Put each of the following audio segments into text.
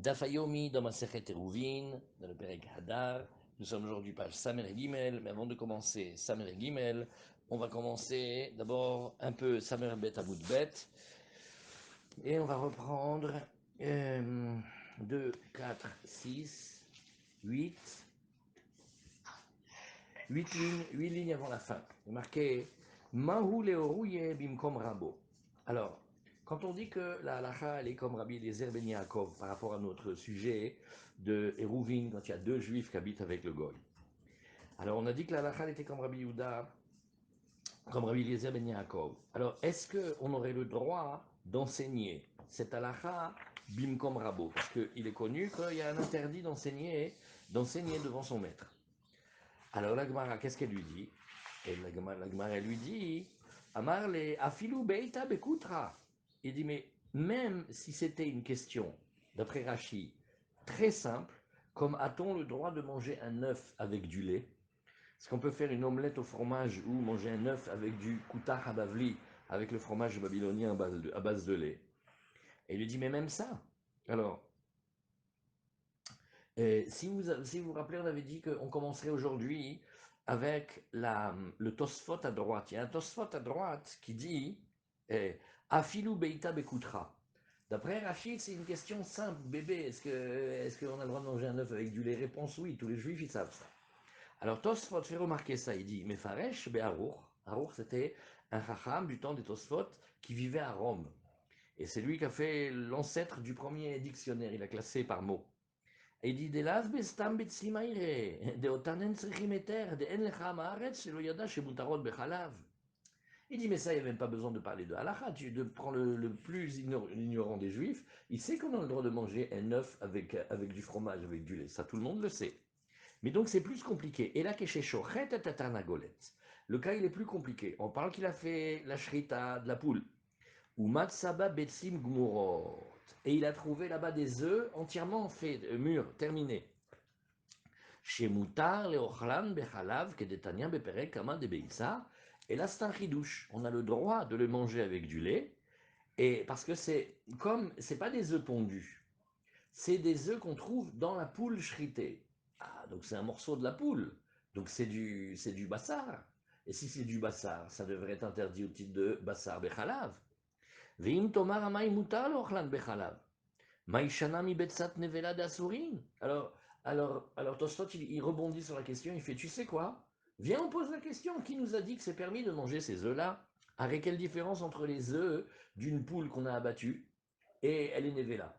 Dafayomi dans Masechet Eruvin, dans le Perek Hadar. Nous sommes aujourd'hui page Samer Gimel, mais avant de commencer Samer Gimel, on va commencer d'abord un peu Samer Bet Amoud Bet, et on va reprendre 2, 4, 6, 8, 8 lignes avant la fin. Il est marqué Mahu Leorouye Bimkom Rabo. Alors, quand on dit que la halacha elle est comme Rabbi Eliezer Ben Yaakov par rapport à notre sujet de Eruvin, quand il y a deux juifs qui habitent avec le Goy. Alors, on a dit que la halacha était comme Rabbi Yehuda, comme Rabbi Eliezer Ben Yaakov. Alors, est-ce qu'on aurait le droit d'enseigner cette halacha Bimkom Rabo? Parce qu'il est connu qu'il y a un interdit d'enseigner devant son maître. Alors la Gemara, qu'est-ce qu'elle lui dit? Et la Gemara, elle lui dit, Amarle, afilou beita bekutra. Il dit, mais même si c'était une question, d'après Rashi, très simple, comme a-t-on le droit de manger un œuf avec du lait? Est-ce qu'on peut faire une omelette au fromage ou manger un œuf avec du kuta habavli, avec le fromage babylonien à base de lait? Et il lui dit, mais même ça. Alors, si vous vous rappelez, on avait dit qu'on commencerait aujourd'hui avec le Tosfot à droite. Il y a un Tosfot à droite qui dit Afilou Beita Bekutra. D'après Rachid, c'est une question simple, bébé. Est-ce qu'on a le droit de manger un œuf avec du lait? Réponse oui, tous les juifs ils savent ça. Alors Tosfot fait remarquer ça, il dit Mefaresh Be'arour. Arour, c'était un chacham du temps des Tosfot qui vivait à Rome. Et c'est lui qui a fait l'ancêtre du premier dictionnaire, il a classé par mots. Et il dit, de las bestam betsimaire, de otanen tsrichim eter, de en lecha maaretz, shelo yada shemutarot bechalav. Il dit, mais ça, il n'y a même pas besoin de parler de halakha. Tu prends le plus ignorant des juifs, il sait qu'on a le droit de manger un œuf avec du fromage, avec du lait. Ça, tout le monde le sait. Mais donc, c'est plus compliqué. Et là, kesheshochet tatarnagolet. Le cas, il est plus compliqué. On parle qu'il a fait la shrita de la poule. Ou matsaba betsim gmurot. Et il a trouvé là-bas des œufs entièrement faits, mûrs, terminés. Chez Moutar, Leochlan, Bechalav, Kedetania, Beperek, Kama, de Beissa. Et là, c'est un chidouche. On a le droit de le manger avec du lait. Et parce que c'est pas des œufs pondus. C'est des œufs qu'on trouve dans la poule shritée. Ah, donc c'est un morceau de la poule. Donc c'est du bassar. Et si c'est du bassar, ça devrait être interdit au titre de bassar Bechalav. Veim tomar amay mutar Leochlan, Bechalav. Maïshana mi betsat nevela d'Asurin. Alors Tosfot, il rebondit sur la question, il fait, tu sais quoi? Viens, on pose la question, qui nous a dit que c'est permis de manger ces œufs-là? Avec quelle différence entre les œufs d'une poule qu'on a abattue et elle est nevela?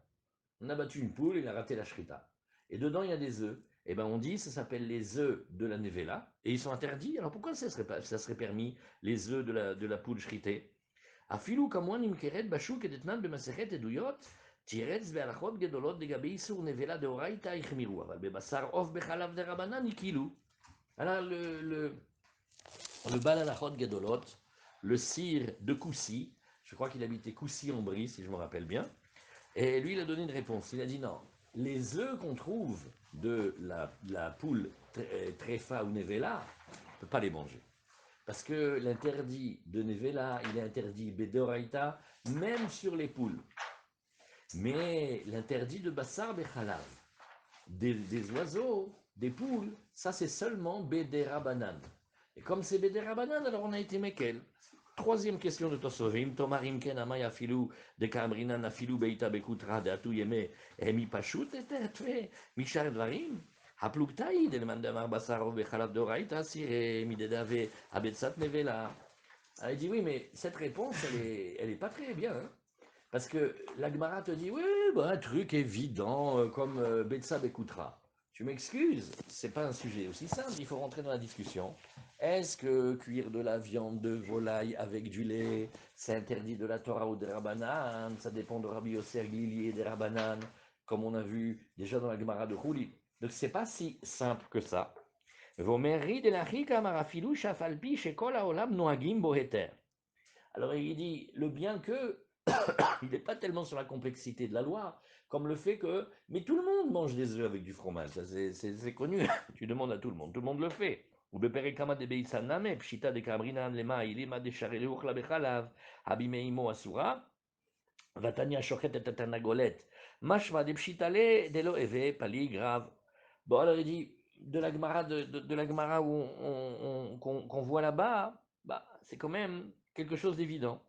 On a abattu une poule, il a raté la shrita. Et dedans, il y a des œufs. Eh bien, on dit, ça s'appelle les œufs de la nevela, et ils sont interdits. Alors pourquoi ça serait permis, les œufs de la poule shritée? אפילו כמוה נמכרת בשוק כדתנן במסכת עדויות, תירץ בהלכות גדולות לגבי איסור נבלה דאורייתא החמירו, אבל בבשר עוף בחלב דרבנן הקילו. Alors le Bal Halachot Gedolot, le sire de Koussi, je crois qu'il habitait Koussi-en-Brie, si je me rappelle bien, et lui il a donné une réponse. Il a dit non, les œufs qu'on trouve de la poule tréfa ou nevela, on ne peut pas les manger. Parce que l'interdit de Nevela, il est interdit Bedoraita, même sur les poules. Mais l'interdit de Bassar Bechalav, des oiseaux, des poules, ça c'est seulement Bedera Banan. Et comme c'est Bedera Banan, alors on a été Mekel. Troisième question de Tosovim, Tomarim Ken Amaya Filou, de Kamrinan Afilou Beita Bekutra, de Atu Yeme, Emi Pashut, et Tertve, Mishar Dvarim. הפלוגתאי דלמאן דאמר בשר עוף בחלב דאורייתא אסיר מדדווה הבצת נבלה. Il dit oui, mais cette réponse, elle est pas très bien. Hein, parce que la Gemara te dit oui, bah, un truc évident comme Betsa Bekutra. Tu m'excuses, c'est pas un sujet aussi simple, il faut rentrer dans la discussion. Est-ce que cuire de la viande de volaille avec du lait, c'est interdit de la Torah ou des Rabbanan? Ça dépend de Rabbi Yosser Glili et des Rabbanan, comme on a vu déjà dans la Gemara de Chouli. Donc c'est pas si simple que ça. Alors il dit le bien que il n'est pas tellement sur la complexité de la loi, comme le fait que, mais tout le monde mange des œufs avec du fromage, ça c'est connu, tu demandes à tout le monde le fait. Ou beperekama de beisaname, pshita de kamrinan lema ilima de shareleuch la bechalav, habimeimo asura, vatania shochet et tatanagolet, Mashma de pshitale delo eve pali grave. Bon, alors il dit, de la Gemara, de la Gemara qu'on voit là-bas, bah, c'est quand même quelque chose d'évident.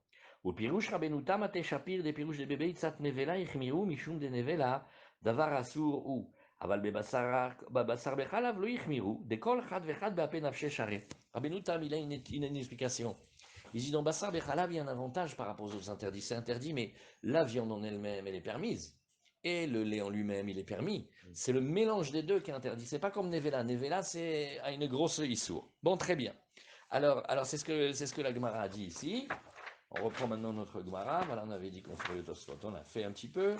Au pirouche rabenu tamate shapir des pirouches des bébés itzat nevela ichmiru mishum de nevela davar asur ou aval bebasar bechalav lo ichmiru de kol chad vechad beapen nafshe share. Rabenu Tam, il a une explication. Il dit dans basar bechalav, il y a un avantage par rapport aux autres interdits. C'est interdit, mais la viande en elle-même, elle est permise. Et le lait en lui-même, il est permis. C'est le mélange des deux qui est interdit. C'est pas comme Nevela. Nevela, c'est à une grosse issour. Bon, très bien. Alors c'est ce que la Gemara a dit ici. On reprend maintenant notre Gemara. Voilà, on avait dit qu'on ferait le Tosfot. On a fait un petit peu.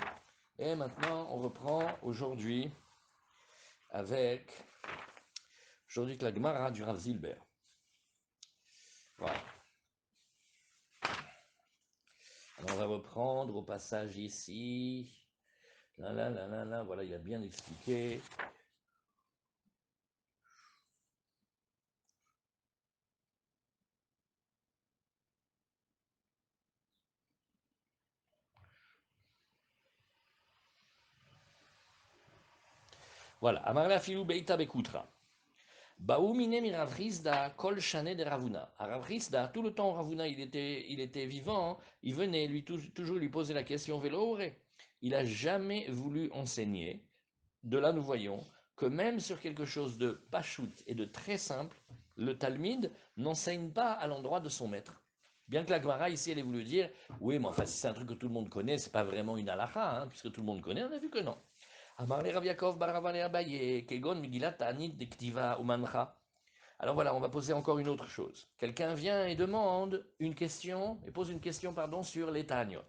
Et maintenant, on reprend aujourd'hui avec la Gemara du Rav Zilber. Voilà. Alors, on va reprendre au passage ici. Là, voilà, il a bien expliqué. Voilà, Amarla Filou Beita Bekutra. Baoumine mi Ravrizda kol shane de Ravuna. À Ravrizda, tout le temps Ravuna, il était vivant, hein. Il venait toujours lui poser la question Vélo. Il a jamais voulu enseigner. De là, nous voyons que même sur quelque chose de pachout et de très simple, le Talmud n'enseigne pas à l'endroit de son maître. Bien que la Gemara ici, elle ait voulu dire, oui, mais enfin, si c'est un truc que tout le monde connaît, c'est pas vraiment une halakha, hein, puisque tout le monde connaît, on a vu que non. Amar le Rav Yaakov bar Ravane Abaye, kegon Megillat Ta'anit de Ktiva Umancha. Alors voilà, on va poser encore une autre chose. Quelqu'un vient et demande une question, et pose une question, pardon, sur les Ta'aniot.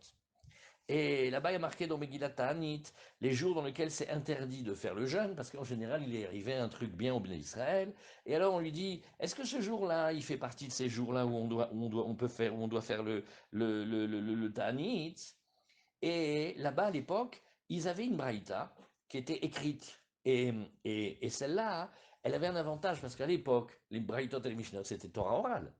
Et là-bas, il y a marqué dans Megillat Ta'anit les jours dans lesquels c'est interdit de faire le jeûne, parce qu'en général, il est arrivé un truc bien au Béné Israël. Et alors, on lui dit, est-ce que ce jour-là, il fait partie de ces jours-là où on doit faire le Ta'anit? Et là-bas, à l'époque, ils avaient une braïta qui était écrite. Et celle-là, elle avait un avantage parce qu'à l'époque, les braïtot et les mishnot, c'était Torah orale.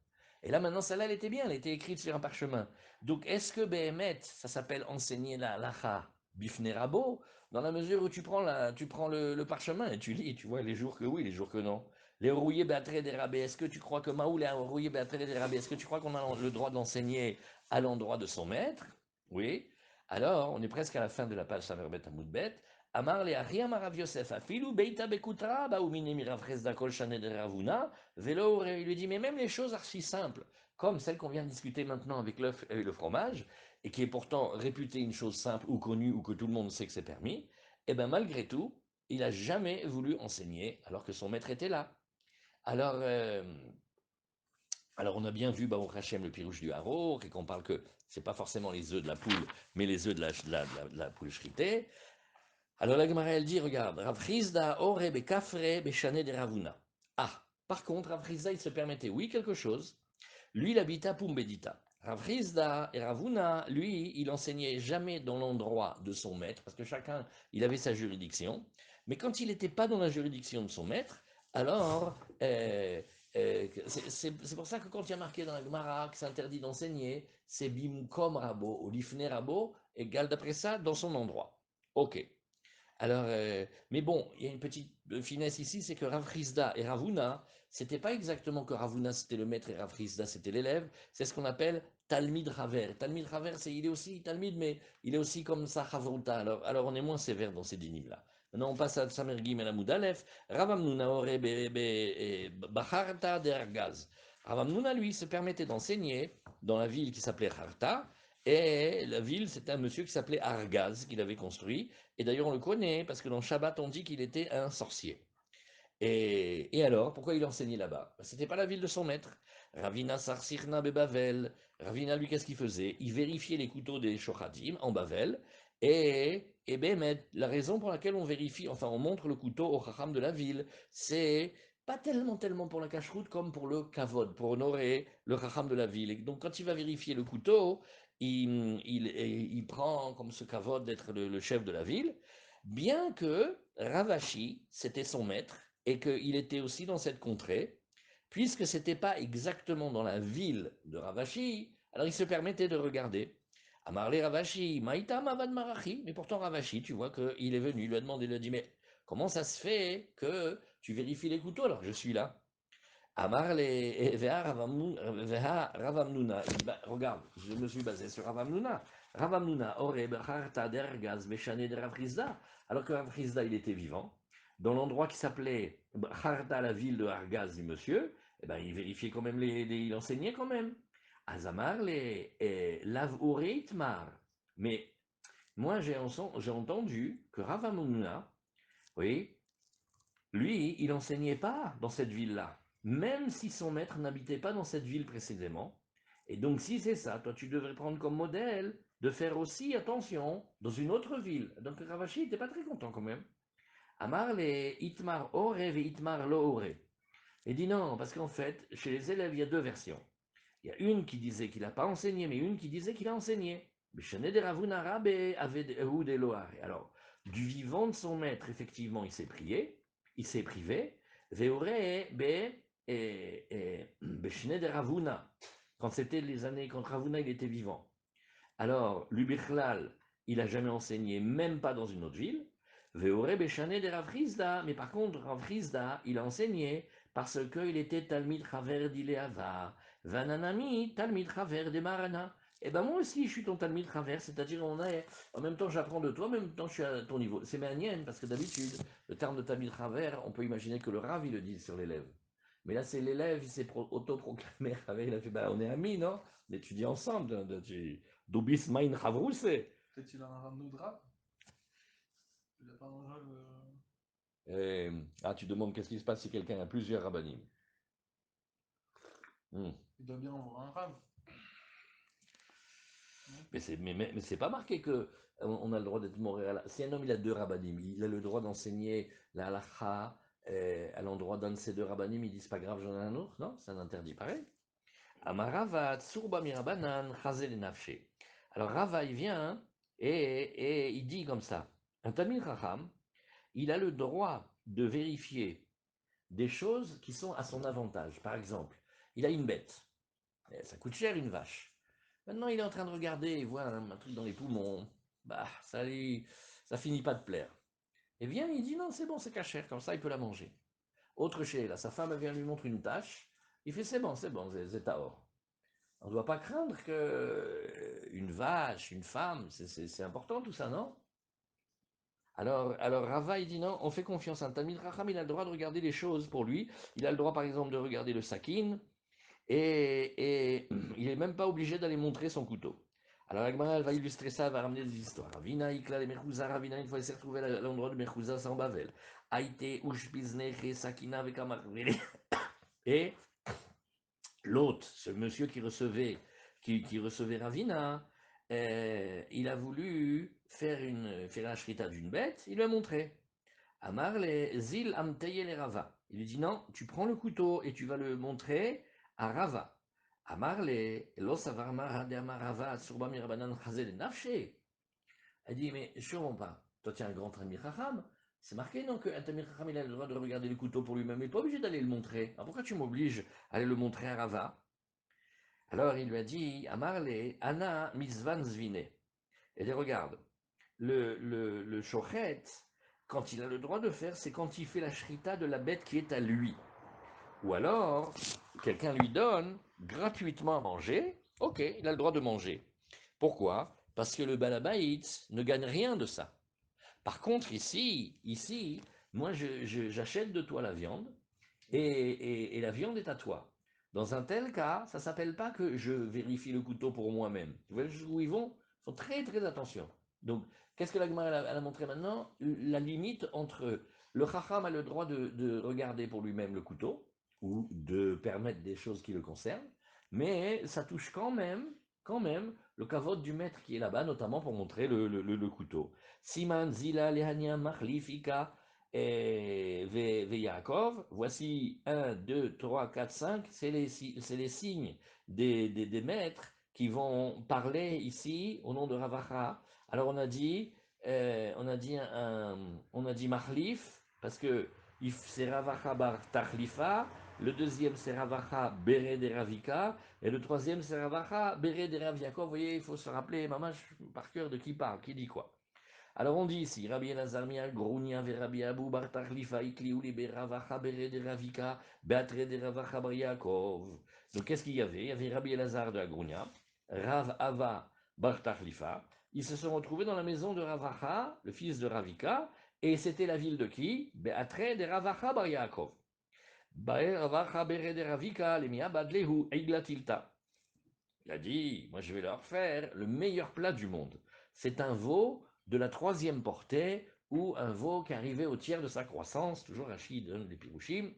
Et là, maintenant, celle-là, elle était bien, elle était écrite sur un parchemin. Donc, est-ce que Behemet, ça s'appelle enseigner la halacha bifne rabo, dans la mesure où tu prends le parchemin et tu lis, tu vois les jours que oui, les jours que non. Les rouillés béatrés des rabais, est-ce que tu crois que Maoul est rouillé béatré des rabais, est-ce que tu crois qu'on a le droit d'enseigner à l'endroit de son maître? Oui. Alors, on est presque à la fin de la page Samerbet Amoudbet. Amar le Ariam Arav Yosef, afilu beita bekutra, baoumine mirav resda kol shane de ravuna, velo, il lui dit, mais même les choses archi simples, comme celle qu'on vient de discuter maintenant avec l'œuf et le fromage, et qui est pourtant réputée une chose simple ou connue ou que tout le monde sait que c'est permis, et bien malgré tout, il n'a jamais voulu enseigner alors que son maître était là. Alors, alors on a bien vu Baruch Hashem le pirouche du haro, et qu'on parle que c'est pas forcément les œufs de la poule, mais les œufs de la poule shritée. Alors la Gemara elle dit, regarde, Rav Chizda ore bekafre beshane de Ravuna. Ah, par contre, Rav Chizda il se permettait, oui, quelque chose. Lui, il habitait à Pumbedita. Rav Chizda et Ravuna, lui, il enseignait jamais dans l'endroit de son maître, parce que chacun, il avait sa juridiction. Mais quand il n'était pas dans la juridiction de son maître, alors, c'est pour ça que quand il y a marqué dans la Gemara que c'est interdit d'enseigner, c'est bimkom rabo, ou lifne rabo, égale d'après ça dans son endroit. Ok. Alors, mais bon, il y a une petite finesse ici, c'est que Rav Chizda et Ravuna, c'était pas exactement que Ravuna c'était le maître et Rav Chizda c'était l'élève, c'est ce qu'on appelle Talmid Raver. Talmid Raver, il est aussi Talmid, mais il est aussi comme ça Chavruta. Alors on est moins sévère dans ces dynimes-là. Maintenant on passe à Samergim et la Moudalef. Ravamnuna ore Bacharta de Argaz. Ravamnuna, lui, se permettait d'enseigner dans la ville qui s'appelait Harta, et la ville, c'était un monsieur qui s'appelait Argaz, qu'il avait construit. Et d'ailleurs, on le connaît parce que dans Shabbat, on dit qu'il était un sorcier. Et alors, pourquoi il enseignait là-bas? C'était pas la ville de son maître. Ravina Sarsirna Bebavel. Ravina, lui, qu'est-ce qu'il faisait? Il vérifiait les couteaux des Shochatim en Bavel. Et ben, la raison pour laquelle on vérifie, enfin, on montre le couteau au Chacham de la ville, c'est pas tellement pour la cacheroute comme pour le kavod, pour honorer le Chacham de la ville. Et donc, quand il va vérifier le couteau, il prend comme ce kavod d'être le chef de la ville, bien que Ravashi, c'était son maître, et qu'il était aussi dans cette contrée, puisque ce n'était pas exactement dans la ville de Ravashi, alors il se permettait de regarder. Amarle Ravashi, Maïtam Avad Marachi. Mais pourtant, Ravashi, tu vois qu'il est venu, il lui a demandé, il lui a dit, mais comment ça se fait que tu vérifies les couteaux alors que je suis là? Amarle Veha Ravamnuna. Il dit, bah, regarde, je me suis basé sur Ravamnuna. Ravamnuna, Ore Becharta Dergaz Beshane de Ravrizda. Alors que Ravrizda, il était vivant, dans l'endroit qui s'appelait Harta, la ville de Argaz du monsieur, eh ben, il vérifiait quand même, il enseignait quand même. Azamar, Lav Ureitmar. Mais moi, j'ai entendu que Ravamnuna, oui, lui, il n'enseignait pas dans cette ville-là, même si son maître n'habitait pas dans cette ville précédemment. Et donc, si c'est ça, toi, tu devrais prendre comme modèle de faire aussi attention dans une autre ville. Donc, Ravashi n'était pas très content quand même. Amar le Itmar Ore et Itmar Lo Ore. Il dit non, parce qu'en fait, chez les élèves, il y a deux versions. Il y a une qui disait qu'il n'a pas enseigné, mais une qui disait qu'il a enseigné. Alors, du vivant de son maître, effectivement, il s'est prié, il s'est privé. Quand c'était les années, quand Ravuna il était vivant. Alors, l'Ubichlal, il n'a jamais enseigné, même pas dans une autre ville. Veore Beshane de Rav Hizda. Mais par contre, Rav Hizda, il a enseigné parce qu'il était Talmid Chaver d'Ileava. Vananami, Talmid Chaver de Marana. Eh ben moi aussi, je suis ton Talmid Chaver, c'est-à-dire en même temps j'apprends de toi, en même temps je suis à ton niveau. C'est manienne, parce que d'habitude, le terme de Talmid Chaver, on peut imaginer que le Rav, il le dit sur l'élève. Mais là, c'est l'élève, il s'est autoproclamé Chaver, il a fait, bah, on est amis, non? On étudie ensemble. Du bist mein Chavrusse. Peut-être qu'il a un radeau de rap. Il a pas un rêve. Tu demandes qu'est-ce qui se passe si quelqu'un a plusieurs rabbinim. Hmm. Il doit bien avoir un rêve. Mais c'est pas marqué que on a le droit d'être montréal. Si un homme il a deux rabbinim, il a le droit d'enseigner la halakha à l'endroit d'un de ces deux rabbinim, il dit c'est pas grave, j'en ai un autre. Non, c'est un interdit pareil. Amarava tsurba mirabanan chazel nafshe. Alors Rava il vient et il dit comme ça. Un Tamil Chacham, il a le droit de vérifier des choses qui sont à son avantage. Par exemple, il a une bête. Ça coûte cher une vache. Maintenant, il est en train de regarder, il voit un truc dans les poumons. Bah, ça finit pas de plaire. Et vient, il dit non, c'est bon, c'est cachère, comme ça, il peut la manger. Autre chez là, sa femme vient lui montrer une tâche. Il fait c'est bon, c'est à or. On ne doit pas craindre que une vache, une femme, c'est important tout ça, non? Alors Rava, il dit non, on fait confiance à un Talmid Racham, il a le droit de regarder les choses pour lui. Il a le droit, par exemple, de regarder le sakin, et il n'est même pas obligé d'aller montrer son couteau. Alors Agmara, elle va illustrer ça, elle va ramener des histoires. Ravina, Ikla, les Mechouza, Ravina, une fois, il s'est retrouvé à l'endroit de Mechouza, sans Bavel. Aïté, Ushpizneche, Sakina, avec Amar. Et l'hôte, ce monsieur qui recevait Ravina, il a voulu faire la shrita d'une bête, il lui a montré. Amar le zil amteye le Rava. Il lui dit non, tu prends le couteau et tu vas le montrer à Rava. Amar le lo savar mara de amar Rava surba mirabanan chazel nafshe. Elle dit mais sûrement pas. Toi tu es un grand Tamir Chacham. C'est marqué non que un Tamir Chacham il a le droit de regarder le couteau pour lui-même. Il n'est pas obligé d'aller le montrer. Alors pourquoi tu m'obliges à aller le montrer à Rava? Alors il lui a dit Amar le Anna misvan zvine. Elle dit regarde, le shochet, quand il a le droit de faire, c'est quand il fait la shrita de la bête qui est à lui. Ou alors, quelqu'un lui donne gratuitement à manger, ok, il a le droit de manger. Pourquoi? Parce que le balabait ne gagne rien de ça. Par contre, ici, moi, j'achète de toi la viande et la viande est à toi. Dans un tel cas, ça ne s'appelle pas que je vérifie le couteau pour moi-même. Tu vois où ils vont? Ils font très très attention. Donc, qu'est-ce que la Gemara elle a montré maintenant? La limite entre le Chacham a le droit de regarder pour lui-même le couteau, ou de permettre des choses qui le concernent, mais ça touche quand même, le kavod du maître qui est là-bas, notamment pour montrer le couteau. Siman zila lehania machlifika ve Yaakov, voici 1, 2, 3, 4, 5, c'est les signes des maîtres qui vont parler ici au nom de Ravacha. Alors on a dit Machlif, parce que c'est Ravacha bar Tachlifa, Le deuxième, c'est Ravacha Bere de Ravika. Et le troisième, c'est Ravacha Bere de Rav Yaakov. Vous voyez, il faut se rappeler, maman, par cœur, de qui parle, qui dit quoi. Alors on dit ici, Rabbi Elazar Mia Grounia ve Rabbi Abou Bar Tachlifa Ikliuli be Ravacha Bere de Ravika Beatre de Ravacha Bar Yaakov. Donc qu'est-ce qu'il y avait? Il y avait Rabbi Elazar de Agrounia, Rav Ava Bar Tachlifa. Ils se sont retrouvés dans la maison de Ravacha, le fils de Ravika, et c'était la ville de qui? Beatre de Ravacha Bar Yaakov. Ravacha Bere de Ravika Lemia Badlehu Eiglatilta. Il a dit, moi je vais leur faire le meilleur plat du monde. C'est un veau de la troisième portée ou un veau qui arrivait au tiers de sa croissance, toujours Rachid donne les pirouchim.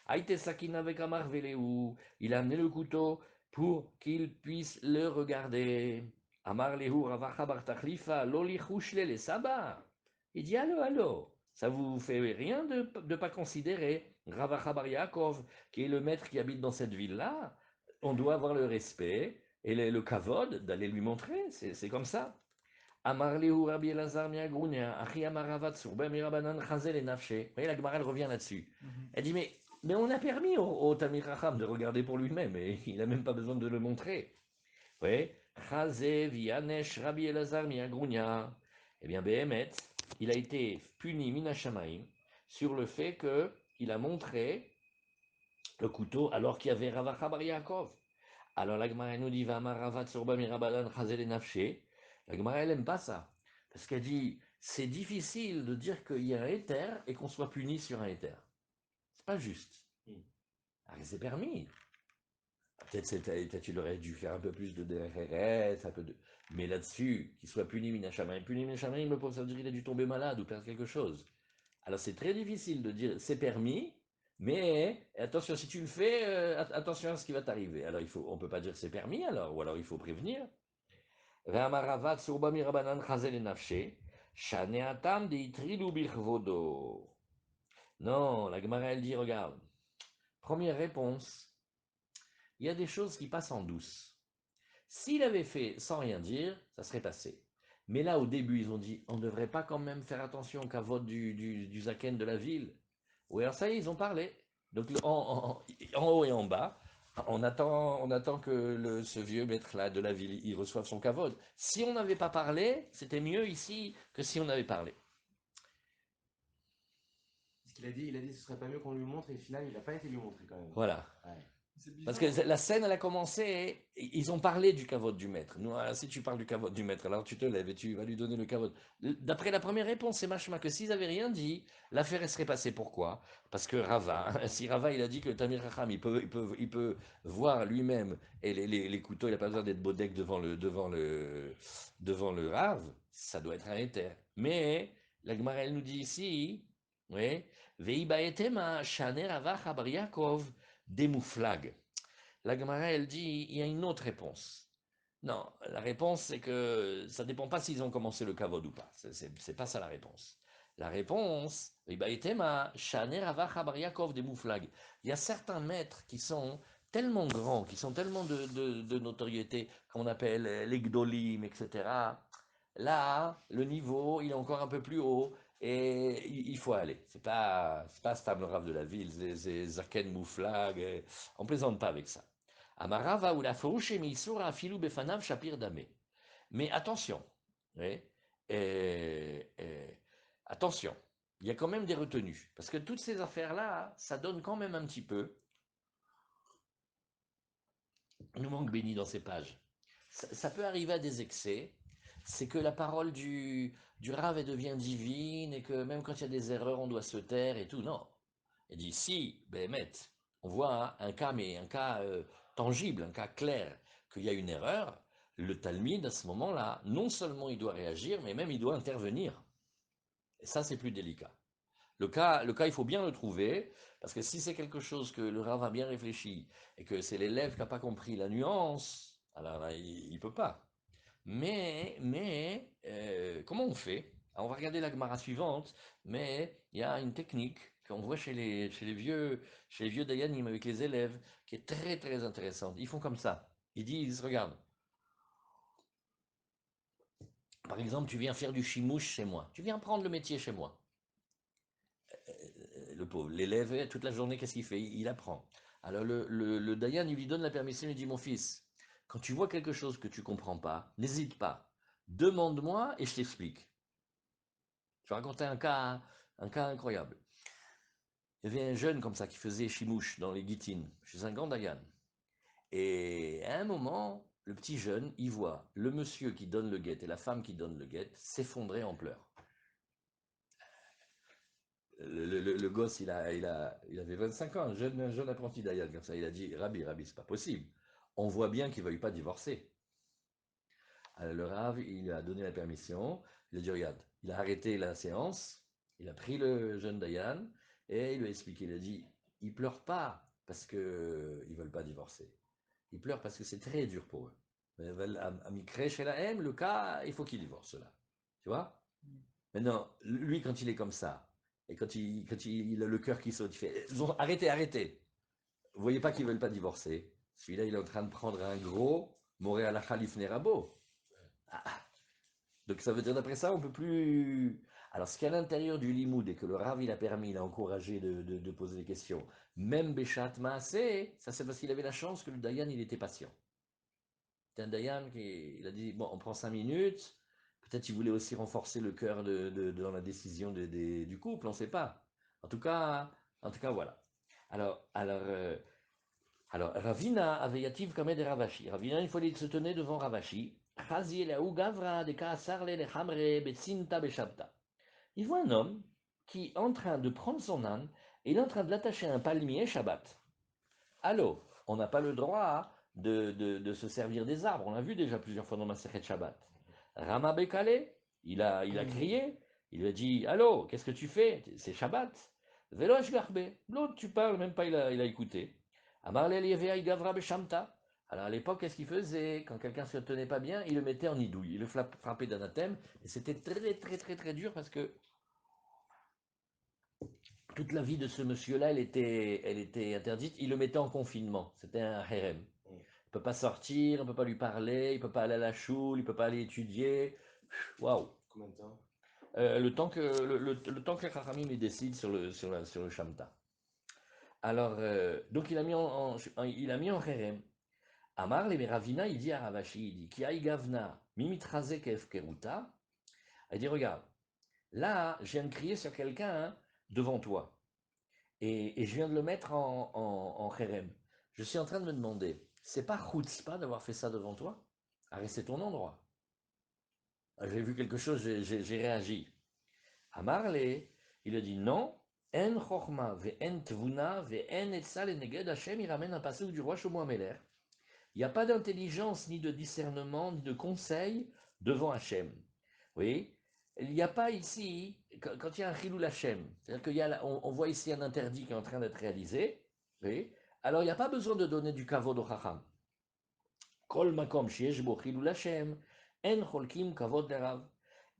Aïte Sakin avec Amar Veleu, il a amené le couteau pour qu'il puisse le regarder. Amar Lehu Ravacha Bartachlifa, Loli Chushle les Sabah. Il dit, allô, allô, ça vous fait rien de ne pas considérer Ravacha Bar Yaakov, qui est le maître qui habite dans cette ville-là? On doit avoir le respect et le kavod d'aller lui montrer, c'est comme ça. Amar Lehu Rabbi Elazar Miagrounia, Achi Amaravat Surba Mirabanan Chazel et Nafshe. Vous voyez, la Gemara elle revient là-dessus. Elle dit, mais on a permis au Tamir Racham de regarder pour lui-même, et il n'a même pas besoin de le montrer. Vous voyez, Chazé Vianesh Rabbi Elazar Miagrounia. Eh bien, Behemet, il a été puni Minashamaim sur le fait qu'il a montré le couteau alors qu'il y avait Ravacha Bar Yaakov. Alors la Gemara nous dit Vamaravat Surba Mirabalan Chazel et Nafshe. La Gemara elle n'aime pas ça. Parce qu'elle dit c'est difficile de dire qu'il y a un éther et qu'on soit puni sur un éther. C'est pas juste. Alors c'est permis. Peut-être tu aurais dû faire un peu plus de DRS, un peu de. Mais là-dessus, qu'il soit puni Minashamaim. Puni Minashamaim, ça veut dire qu'il a dû tomber malade ou perdre quelque chose. Alors c'est très difficile de dire c'est permis, mais attention, si tu le fais, attention à ce qui va t'arriver. Alors on ne peut pas dire c'est permis, alors, ou alors il faut prévenir. Non, la Gemara elle dit regarde, première réponse, il y a des choses qui passent en douce. S'il avait fait sans rien dire, ça serait passé. Mais là, au début, ils ont dit on ne devrait pas quand même faire attention au kavod du zaken de la ville. Oui, alors ça y est, ils ont parlé. Donc en haut et en bas, on attend que ce vieux maître-là de la ville, il reçoive son kavod. Si on n'avait pas parlé, c'était mieux ici que si on avait parlé. Ce qu'il a dit, il a dit que ce serait pas mieux qu'on lui montre et au final, il n'a pas été lui montrer quand même. Voilà. Ouais. C'est Parce bizarre. que la scène, elle a commencé, ils ont parlé du kavod du maître. Nous, si tu parles du kavod du maître, alors tu te lèves et tu vas lui donner le kavod. D'après la première réponse, c'est machma que s'ils n'avaient rien dit, l'affaire serait passée. Pourquoi? Parce que Rava, si Rava il a dit que Tamir Racham, il peut voir lui-même et les couteaux, il n'a pas besoin d'être bodek devant le Rav, ça doit être un éther. Mais la Gemara, elle nous dit ici, oui, Veibaetema Shaner Rava Chabar Yaakov Demouflag. La Gemara, elle dit, il y a une autre réponse. Non, la réponse, c'est que ça ne dépend pas s'ils ont commencé le kavod ou pas. C'est pas ça la réponse. La réponse, il y a certains maîtres qui sont tellement grands, qui sont tellement de notoriété, qu'on appelle les gdolim, etc. Là, le niveau, il est encore un peu plus haut et il faut aller. C'est pas stable rave de la ville, c'est Zaken Mouflag, on plaisante pas avec ça. Amarava ou la fauche misura filou befanav shapir damé. Mais attention, oui, attention, il y a quand même des retenues. Parce que toutes ces affaires-là, ça donne quand même un petit peu. Il nous manque béni dans ces pages. Ça peut arriver à des excès. C'est que la parole du Rav elle devient divine et que même quand il y a des erreurs, on doit se taire et tout. Non. Il dit si, Béhémet, on voit un cas, mais un cas tangible, un cas clair, qu'il y a une erreur, le Talmud, à ce moment-là, non seulement il doit réagir, mais même il doit intervenir. Et ça, c'est plus délicat. Le cas, il faut bien le trouver, parce que si c'est quelque chose que le Rav a bien réfléchi, et que c'est l'élève qui n'a pas compris la nuance, alors là, il ne peut pas. Mais comment on fait? Alors, on va regarder la Gemara suivante, mais il y a une technique qu'on voit chez les vieux Dayanim avec les élèves, qui est très très intéressante. Ils font comme ça. Ils disent, regarde, par exemple, tu viens faire du chimouche chez moi. Tu viens prendre le métier chez moi. le pauvre. L'élève, toute la journée, qu'est-ce qu'il fait? Il apprend. Alors le Dayan, il lui donne la permission, il dit, mon fils, quand tu vois quelque chose que tu ne comprends pas, n'hésite pas. Demande-moi et je t'explique. Je vais raconter un cas incroyable. Il y avait un jeune comme ça qui faisait chimouche dans les guitines, chez un grand Dayan. Et à un moment, le petit jeune, il voit le monsieur qui donne le guet et la femme qui donne le guet s'effondrer en pleurs. Le gosse, il avait 25 ans, un jeune apprenti Dayan, comme ça. Il a dit, Rabbi, c'est pas possible. On voit bien qu'il ne veuille pas divorcer. Alors le Rav, il lui a donné la permission. Il a dit, regarde, il a arrêté la séance, il a pris le jeune Dayan et il lui a expliqué. Il a dit, ils pleurent pas parce qu'ils ne veulent pas divorcer. Ils pleurent parce que c'est très dur pour eux. Amikre chez la M, le cas, il faut qu'il divorce là. Tu vois? Maintenant, lui, quand il est comme ça, et quand il a le cœur qui saute, il fait arrêtez, arrêtez. Vous voyez pas qu'ils veulent pas divorcer. Celui-là, il est en train de prendre un gros Moré à la Khalif Nerabo. Donc ça veut dire d'après ça, on peut plus. Alors ce qu'il y a à l'intérieur du limoud et que le Rav il a permis, il a encouragé de poser des questions, même Béchat Maasé, ça c'est parce qu'il avait la chance que le Dayan il était patient. C'est un Dayan qui il a dit bon, on prend 5 minutes. Peut-être il voulait aussi renforcer le cœur dans la décision du couple, on ne sait pas. En tout cas, voilà. Alors, Ravina avait yativ comme de Ravashi. Ravina, une fois, il se tenait devant Ravashi. Il voit un homme qui est en train de prendre son âne et il est en train de l'attacher à un palmier Shabbat. Allô, on n'a pas le droit de se servir des arbres. On l'a vu déjà plusieurs fois dans ma Masechet Shabbat. Rama Bekale, il a crié. Il lui a dit, allô, qu'est-ce que tu fais? C'est Shabbat. Velo Ashgarbe. L'autre, tu parles, même pas, il a écouté. Amarle Lievei Gavra Beshamta. Alors à l'époque, qu'est-ce qu'il faisait? Quand quelqu'un se tenait pas bien, il le mettait en idouille. Il le frappait d'anathème. Et c'était très, très, très, très dur parce que toute la vie de ce monsieur-là, elle était interdite. Il le mettait en confinement. C'était un harem. Il ne peut pas sortir, on ne peut pas lui parler, il ne peut pas aller à la choule, il ne peut pas aller étudier. Waouh! Combien de temps? Le temps que les Chachamim les décident sur le Shamta. Alors, donc il a mis il a mis en harem. Amar le Ravina, il dit à Ravashi, il dit, Ki gavna mimitraze keruta. Il dit, regarde, là, je viens de crier sur quelqu'un hein, devant toi. Et je viens de le mettre en harem. Je suis en train de me demander, c'est pas chutzpah d'avoir fait ça devant toi? À rester ton endroit. J'ai vu quelque chose, j'ai réagi. Amarle, il a dit non. En chorma ve en tvuna ve en etzal et neged Hashem, il ramène un passage du roi Shlomo Ameler. Il n'y a pas d'intelligence, ni de discernement, ni de conseil devant Hachem. Oui, il n'y a pas ici, quand il y a un chilou Hachem, c'est-à-dire on voit ici un interdit qui est en train d'être réalisé, oui, alors il n'y a pas besoin de donner du kavod au chacham. Kol makom sheyesh bo chilou Hachem, en cholkim kavod derav.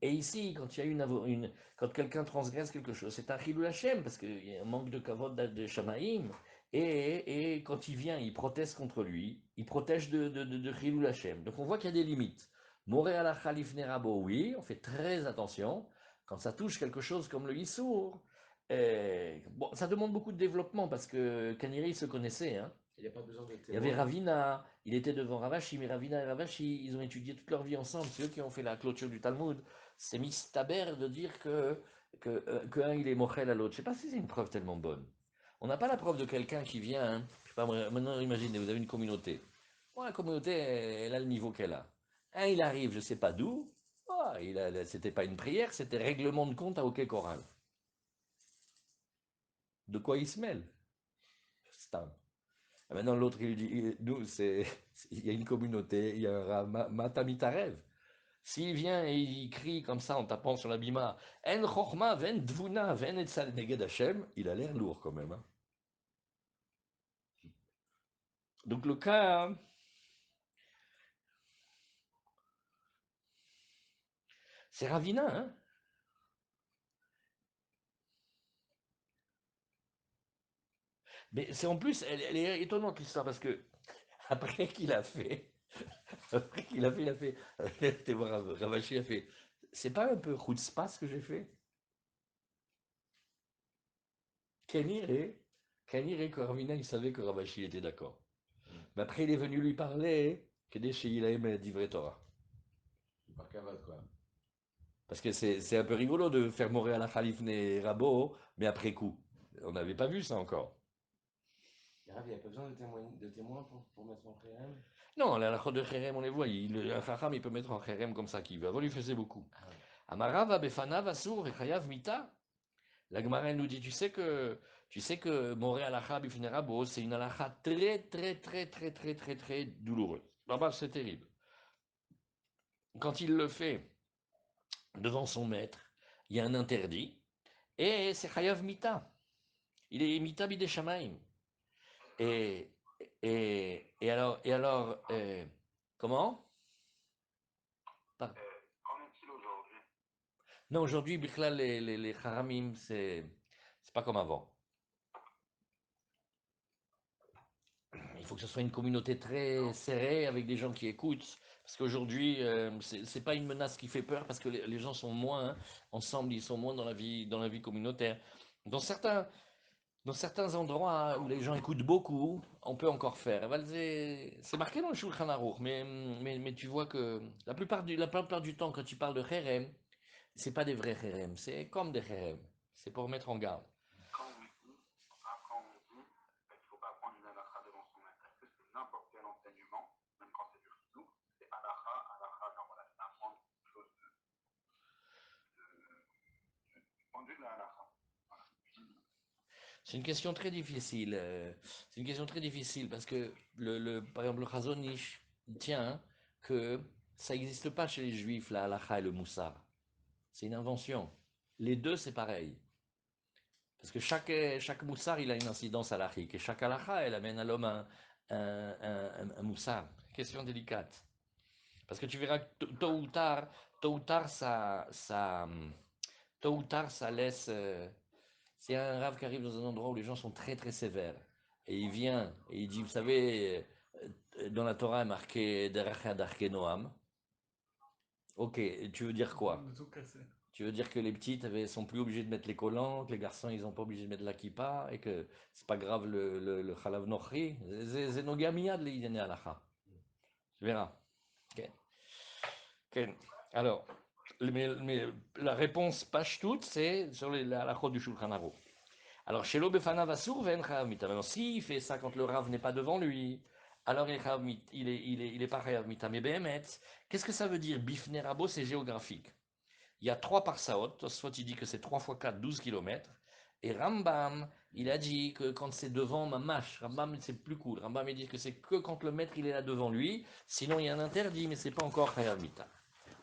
Et ici, quand il y a quand quelqu'un transgresse quelque chose, c'est un chilou Hachem, parce qu'il y a un manque de kavod de shamaïm, et quand il vient, il proteste contre lui, il protège de Chilul Hashem. Donc on voit qu'il y a des limites. Moré à la Khalif Nerabo, oui, on fait très attention. Quand ça touche quelque chose comme le Issour, bon, ça demande beaucoup de développement parce que Kaniri se connaissait. Hein. Il n'y a pas besoin de Il y avait témoin. Ravina, il était devant Ravashi, mais Ravina et Ravashi, ils ont étudié toute leur vie ensemble. C'est eux qui ont fait la clôture du Talmud. C'est mistaber de dire que un il est mochel à l'autre. Je ne sais pas si c'est une preuve tellement bonne. On n'a pas la preuve de quelqu'un qui vient, hein, je sais pas, maintenant imaginez, vous avez une communauté. Bon, la communauté, elle a le niveau qu'elle a. Un, il arrive, je ne sais pas d'où, c'était pas une prière, c'était règlement de compte à hockey choral. De quoi il se mêle? Stam. Et maintenant, l'autre, il dit, nous, il y a une communauté, il y a un matamitarev. S'il vient et il crie comme ça en tapant sur la bima, En chorma, ven dvuna, ven etzal neged Hashem, il a l'air lourd quand même. Hein. Donc le cas, hein, c'est Ravina, hein. Mais c'est en plus, elle est étonnante l'histoire parce que après qu'il a fait, après qu'il a fait, il a été voir Ravachi, il a fait, c'est pas un peu chutzpah ce que j'ai fait? Keniré que Ravina, il savait que Ravashi était d'accord. Mais après, il est venu lui parler que des chez il a aimé d'Ivrei Torah. Par cavade, quoi. Parce que c'est un peu rigolo de faire mourir à la Khalifne Rabo, mais après coup. On n'avait pas vu ça encore. Et Rav, il n'y a pas besoin de témoins pour mettre en Kherem. Non, la halachot de Kherem, on les voit. Un Chacham, il peut mettre en Kherem comme ça qu'il veut. Avant, il faisait beaucoup. Ah ouais. Amarava befanav asur vechayav mita. La Gemara elle nous dit, tu sais que Moré alacha bifnei rabo, c'est une alacha très, très, très, très, très, très, très douloureuse. Là-bas, c'est terrible. Quand il le fait devant son maître, il y a un interdit, et c'est chayav mita. Il est mita bidei shamaim. Et, et alors, comment? Par- Qu'en est-il aujourd'hui? Non, aujourd'hui, Bichlal, les haramim, c'est pas comme avant. Il faut que ce soit une communauté très serrée avec des gens qui écoutent. Parce qu'aujourd'hui, c'est pas une menace qui fait peur parce que les gens sont moins ensemble, ils sont moins dans la vie communautaire. Dans certains, dans certains endroits où les gens écoutent beaucoup, on peut encore faire. C'est marqué dans le Shulchan Aruch, mais tu vois que la plupart du temps, quand tu parles de Kherem, c'est pas des vrais Kherem, c'est comme des Kherem. C'est pour mettre en garde. Quand on dit qu'il ne faut pas prendre une halakha devant son maître, est-ce que c'est n'importe quel enseignement, même quand c'est du chizuk, c'est halakha, halakha, genre voilà, c'est apprendre quelque chose du point de vue de la halakha. Voilà. C'est une question très difficile. C'est une question très difficile parce que, par exemple, le Chazon Ish, il tient que ça n'existe pas chez les Juifs, la halakha et le moussar. C'est une invention. Les deux, c'est pareil. Parce que chaque moussar, il a une incidence halachique. Et chaque halakha, elle amène à l'homme un moussar. Question délicate. Parce que tu verras que tôt ou tard, tôt ou tard, ça laisse. C'est un rave qui arrive dans un endroit où les gens sont très très sévères. Et il vient et il dit, vous savez, dans la Torah est marqué Derech Adarke Noam. Ok, tu veux dire quoi? De tout casser. Tu veux dire que les petites sont plus obligées de mettre les collants, que les garçons ils sont pas obligés de mettre la kippa et que c'est pas grave le chalav nochri? Zenogamia de l'idée alacha. Tu verras. Ok. Ok. Alors, mais la réponse page toute, c'est sur la halachot du Shulchan Aruch. Alors, chez l'Obefana Vassour, Ven Chayav Mita. Maintenant, s'il fait ça quand le Rav n'est pas devant lui, alors il est pas Chayav Mita. Mais Behemet, qu'est-ce que ça veut dire? Bifne Rabo, c'est géographique. Il y a 3 parsaot. Tosfot, il dit que c'est 3 fois 4, 12 kilomètres. Et Rambam, il a dit que quand c'est devant Mamash, Rambam, c'est plus cool. Rambam, il dit que c'est que quand le maître, il est là devant lui. Sinon, il y a un interdit, mais c'est pas encore Chayav Mita.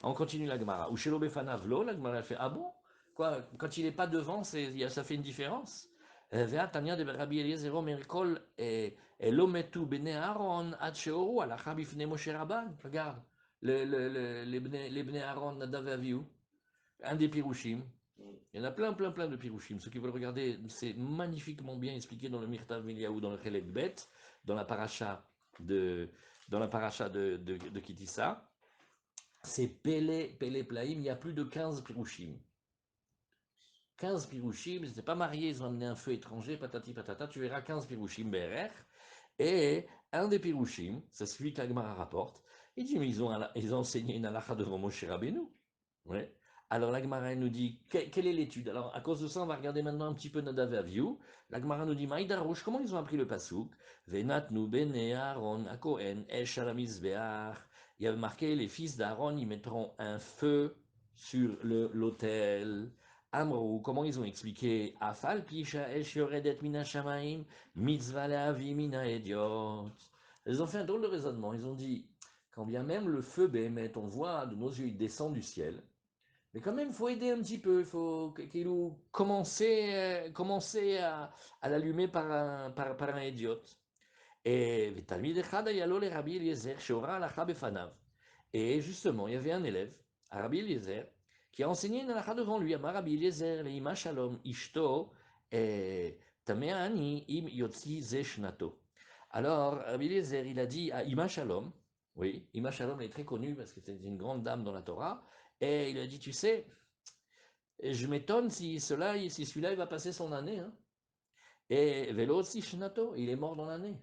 On continue la Gemara. Ou chez l'Obefana Vlo, la Gemara, elle fait, ah bon? Quoi, quand il n'est pas devant, ça fait une différence? והתניא דרבי אליעזר אומר כל לא מתו בני אהרון עד שהורו הלכה בפני משה רבן. Regarde, les bnei Aaron, Nadav et Avihu, un des Pirushim. Il y en a plein, plein, plein de Pirushim. Ceux qui veulent regarder, c'est magnifiquement bien expliqué dans le Mirtav Eliyahu, dans le Chelek Bet, dans la paracha de, de Kitissa. C'est Pélé Plaïm, il y a plus de 15 Pirushim. 15 pirouchim, ils n'étaient pas mariés, ils ont amené un feu étranger, patati patata, tu verras 15 pirouchim BRR. Et un des pirouchim, c'est celui que l'Agmara rapporte, il dit, mais ils ont enseigné une halakha devant Moshe Rabbeinu. Ouais. Alors l'Agmara nous dit, quelle est l'étude? Alors à cause de ça, on va regarder maintenant un petit peu Nadav et Avihu. L'Agmara nous dit, Maïdarouche, comment ils ont appris le pasouk? Venatnu bene Aaron a Kohen esh al hamizbeach. Il y avait marqué, les fils d'Aaron, ils mettront un feu sur l'autel. Amrou, comment ils ont expliqué? Afal pisha esh yoredet mina shamaim, mitzvah le'avi mina ediot. Ils ont fait un drôle de raisonnement. Ils ont dit, quand bien même le feu béhémet, on voit de nos yeux, il descend du ciel, mais quand même, il faut aider un petit peu. Il faut qu'il nous commencer à l'allumer par un idiote. Et Talmid Echad Ayalo le Rabbi Eliezer, Sheora Alacha Befanav. Et justement, il y avait un élève, Rabbi Eliezer, qui a enseigné une halakha devant lui. Amar Rabbi Eliezer, Leima Shalom, Ishto, Tameani, Im Yotzi Ze Shnato. Alors, Rabbi Eliezer, il a dit à Ima Shalom, oui, Ima Shalom, elle est très connue parce que c'est une grande dame dans la Torah, et il a dit, tu sais, je m'étonne si celui-là, il va passer son année, hein. Et Velo aussi Shnato, il est mort dans l'année.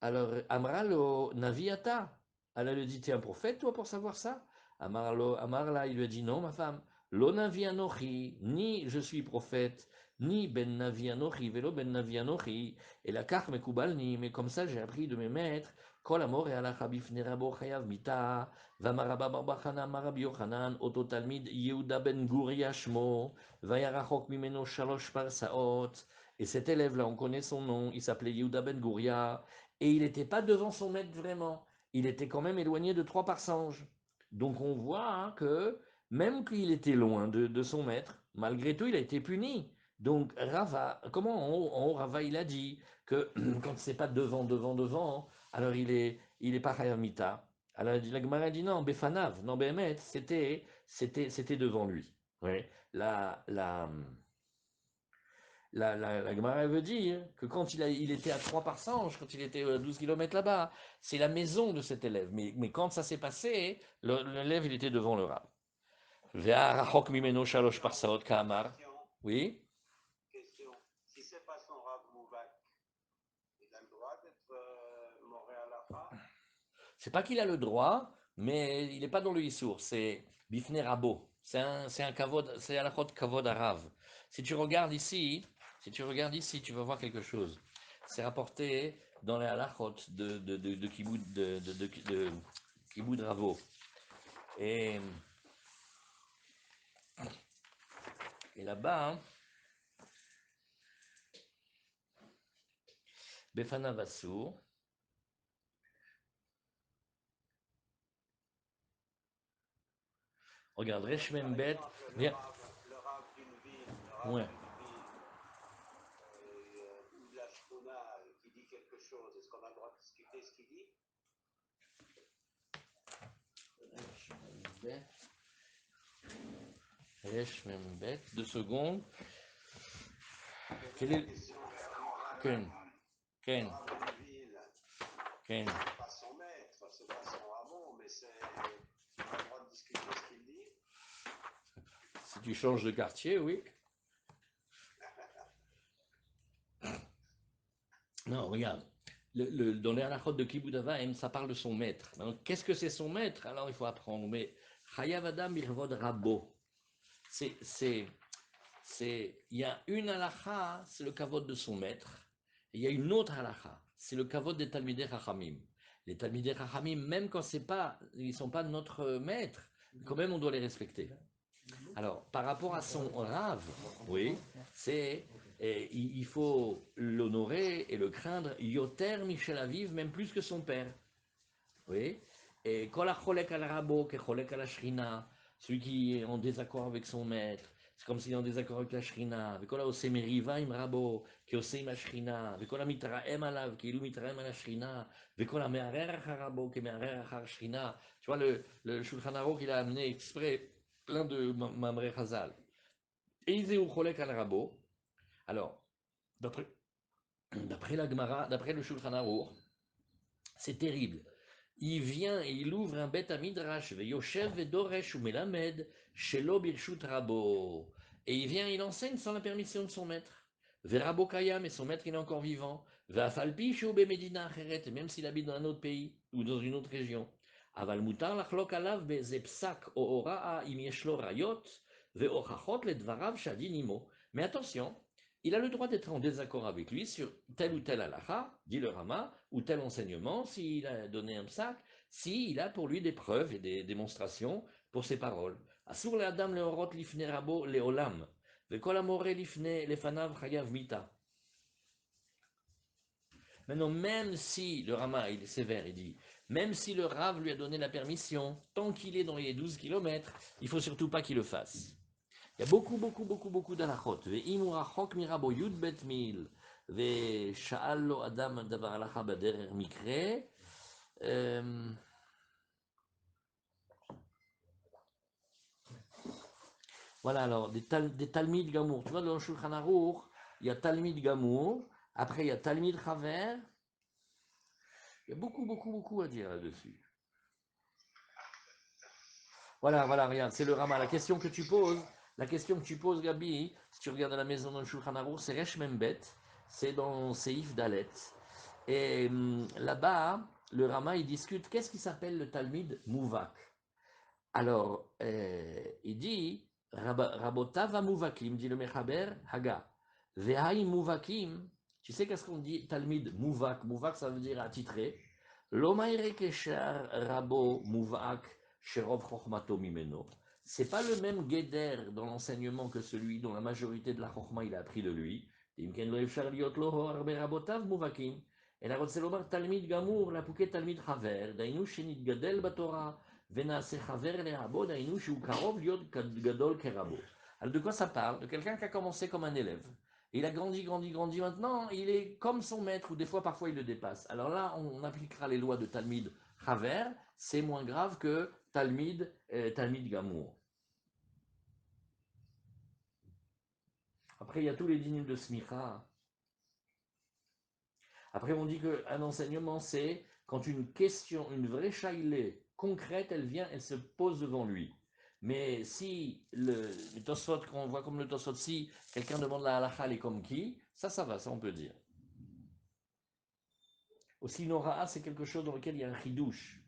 Alors, Amralo Naviata, elle lui dit, t'es un prophète, toi, pour savoir ça? Amarla, il lui a dit, non, ma femme, Lo Navi Anochi, ni je suis prophète, ni Ben Navi Anochi, Velo Ben Navi Anochi, et la carte me kubalni, mais comme ça j'ai appris de mes maîtres, Kol Amor et Alacha Bifne Rabo Chayav Mita, Vamaraba Barbachana Marabi Yochanan, Oto Talmid Yehuda Ben Guria Shmo, Vayarachok Mimeno Shalosh Parsaot, et cet élève-là, on connaît son nom, il s'appelait Yehuda Ben Guria, et il n'était pas devant son maître vraiment. Il était quand même éloigné de 3 parsanges. Donc on voit hein, que même qu'il était loin de son maître, malgré tout, il a été puni. Donc Rava, comment en haut, Rava il a dit que quand c'est pas devant, alors il est pas Hayamita. Alors la Gemara dit non, Befanav, non Behemet, c'était devant lui. Ouais. La Gemara veut dire que quand il était à 3 par Sange, quand il était à 12 km là-bas, c'est la maison de cet élève. Mais quand ça s'est passé, l'élève, il était devant le rab. Ve'arachok mimeno shalosh parsaot ka'amar. Oui. Question. Si c'est pas son Rav Mouvak, il a le droit d'être moré à la fin? C'est pas qu'il a le droit, mais il n'est pas dans le Issour. C'est Bifne Rabo. C'est un kavod, c'est à la chod kavod arav. Si tu regardes ici, tu vas voir quelque chose. C'est rapporté dans les halachot de Kiboud Ravo. Et, et là-bas, hein, Befana Vassou, regarde, Resh Membet, viens. Le Rav d'une ville, Ouais. ou de la Shkuna qui dit quelque chose, est-ce qu'on a le droit de discuter ce qu'il dit? Resh Membet, 2 secondes. Quelle est la question? Ken. Le Rav d'une ville, Ken. c'est pas son maître, c'est pas son Ramon, mais on a le droit de discuter ce qu'il dit. Si tu changes de quartier, oui. Non, regarde. Dans les halachot de Kibbutz Avaim, ça parle de son maître. Qu'est-ce que c'est son maître? Alors il faut apprendre. Mais Chayav Adam Irvod Rabo. Il y a une halacha, c'est le kavod de son maître. Et il y a une autre halacha, c'est le kavod des Talmidei Chachamim. Les Talmidei Chachamim, même quand ils ne sont pas notre maître, quand même on doit les respecter. Alors, par rapport à son rave, oui, il faut l'honorer et le craindre, Yoter Michel Aviv, même plus que son père. Oui. Et Kol HaCholek al Rabo, Kecholek al Shrina, celui qui est en désaccord avec son maître, c'est comme s'il est en désaccord avec la Shrina. Vekol HaOseh Meriva im Rabo, Keoseh im Shrina. Vekol HaMitraem alav, Keilu Mitraem al Shrina. Vekol HaMe'arer achar Rabo, Keme'arer achar Shrina. Tu vois, le Shulchan Aruch, il a amené exprès plein de Mamre Chazal. Et Izeu Cholek al Rabo. Alors, d'après la Gemara, d'après le Shulchan Aruch, c'est terrible. Il vient et il ouvre un bête à midrash, Yoshev vedoresh ou melamed, shelo birshut rabo. Et il vient, il enseigne sans la permission de son maître. Verabo kayam, et son maître il est encore vivant. Ve'afalpi shube medina acheret, même s'il habite dans un autre pays ou dans une autre région. Aval mutar lachlok alav bezepsak o ora'a im yeshlo rayot, ve'ochachot ledvarav shadinimo. Mais attention, il a le droit d'être en désaccord avec lui sur tel ou tel halakha, dit le Rama, ou tel enseignement, s'il a donné un psak, s'il a pour lui des preuves et des démonstrations pour ses paroles. Asur le adam le orot lifne rabo le olam, vekol amore lifne lefanav chayav mita. Maintenant, même si le Rama, il est sévère, il dit, même si le Rav lui a donné la permission, tant qu'il est dans les 12 kilomètres, il ne faut surtout pas qu'il le fasse. Il y a beaucoup d'halachot. Ve'im rachok mirabo yud bet mil, ve'sha'al lo adam davar halacha baderer mikre. Voilà, alors, des Talmid Gamour. Tu vois, dans le Shulchan Aruch, il y a Talmid Gamour, après il y a Talmid Chaver. Il y a beaucoup à dire là-dessus. Voilà, regarde, c'est le Rama. La question que tu poses, Gabi, si tu regardes à la maison dans le Shulchan Aruch, c'est Resh Membet. c'est dans Seif Dalet. Et là-bas, le Rama, il discute qu'est-ce qui s'appelle le Talmud Mouvak. Alors, il dit Rabotav Mouvakim, dit le Mechaber Haga. Vehaï Mouvakim, tu sais qu'est-ce qu'on dit Talmud Mouvak. Mouvak, ça veut dire attitré. Lomaire Keshar Rabo Mouvak Sherov Chochmato Mimeno. C'est pas le même Geder dans l'enseignement que celui dont la majorité de la Chochma il a appris de lui. Imken lo efshar liot lo harbe Rabotav Mouvakim. Et la רוצה לומר תלמיד גמור, לפוקד תלמיד חבר, דהיינו שנתגדל בתורה, ונעשה חבר לרבו, דהיינו שהוא קרוב להיות גדול כרבו. Alors de quoi ça parle? De quelqu'un qui a commencé comme un élève. Il a grandi, grandi, grandi. Maintenant, il est comme son maître, ou des fois, parfois, il le dépasse. Alors là, on appliquera les lois de Talmid Chaver. C'est moins grave que Talmid Gamour. Après, il y a tous les dynimes de Smicha. Après, on dit qu'un enseignement, c'est quand une question, une vraie shailée concrète, elle vient, elle se pose devant lui. Mais si le Tosfot, qu'on voit comme le Tosfot, si quelqu'un demande la halakha, elle est comme qui, ça va, ça on peut dire. Aussi, Nora'a, c'est quelque chose dans lequel il y a un chidouche.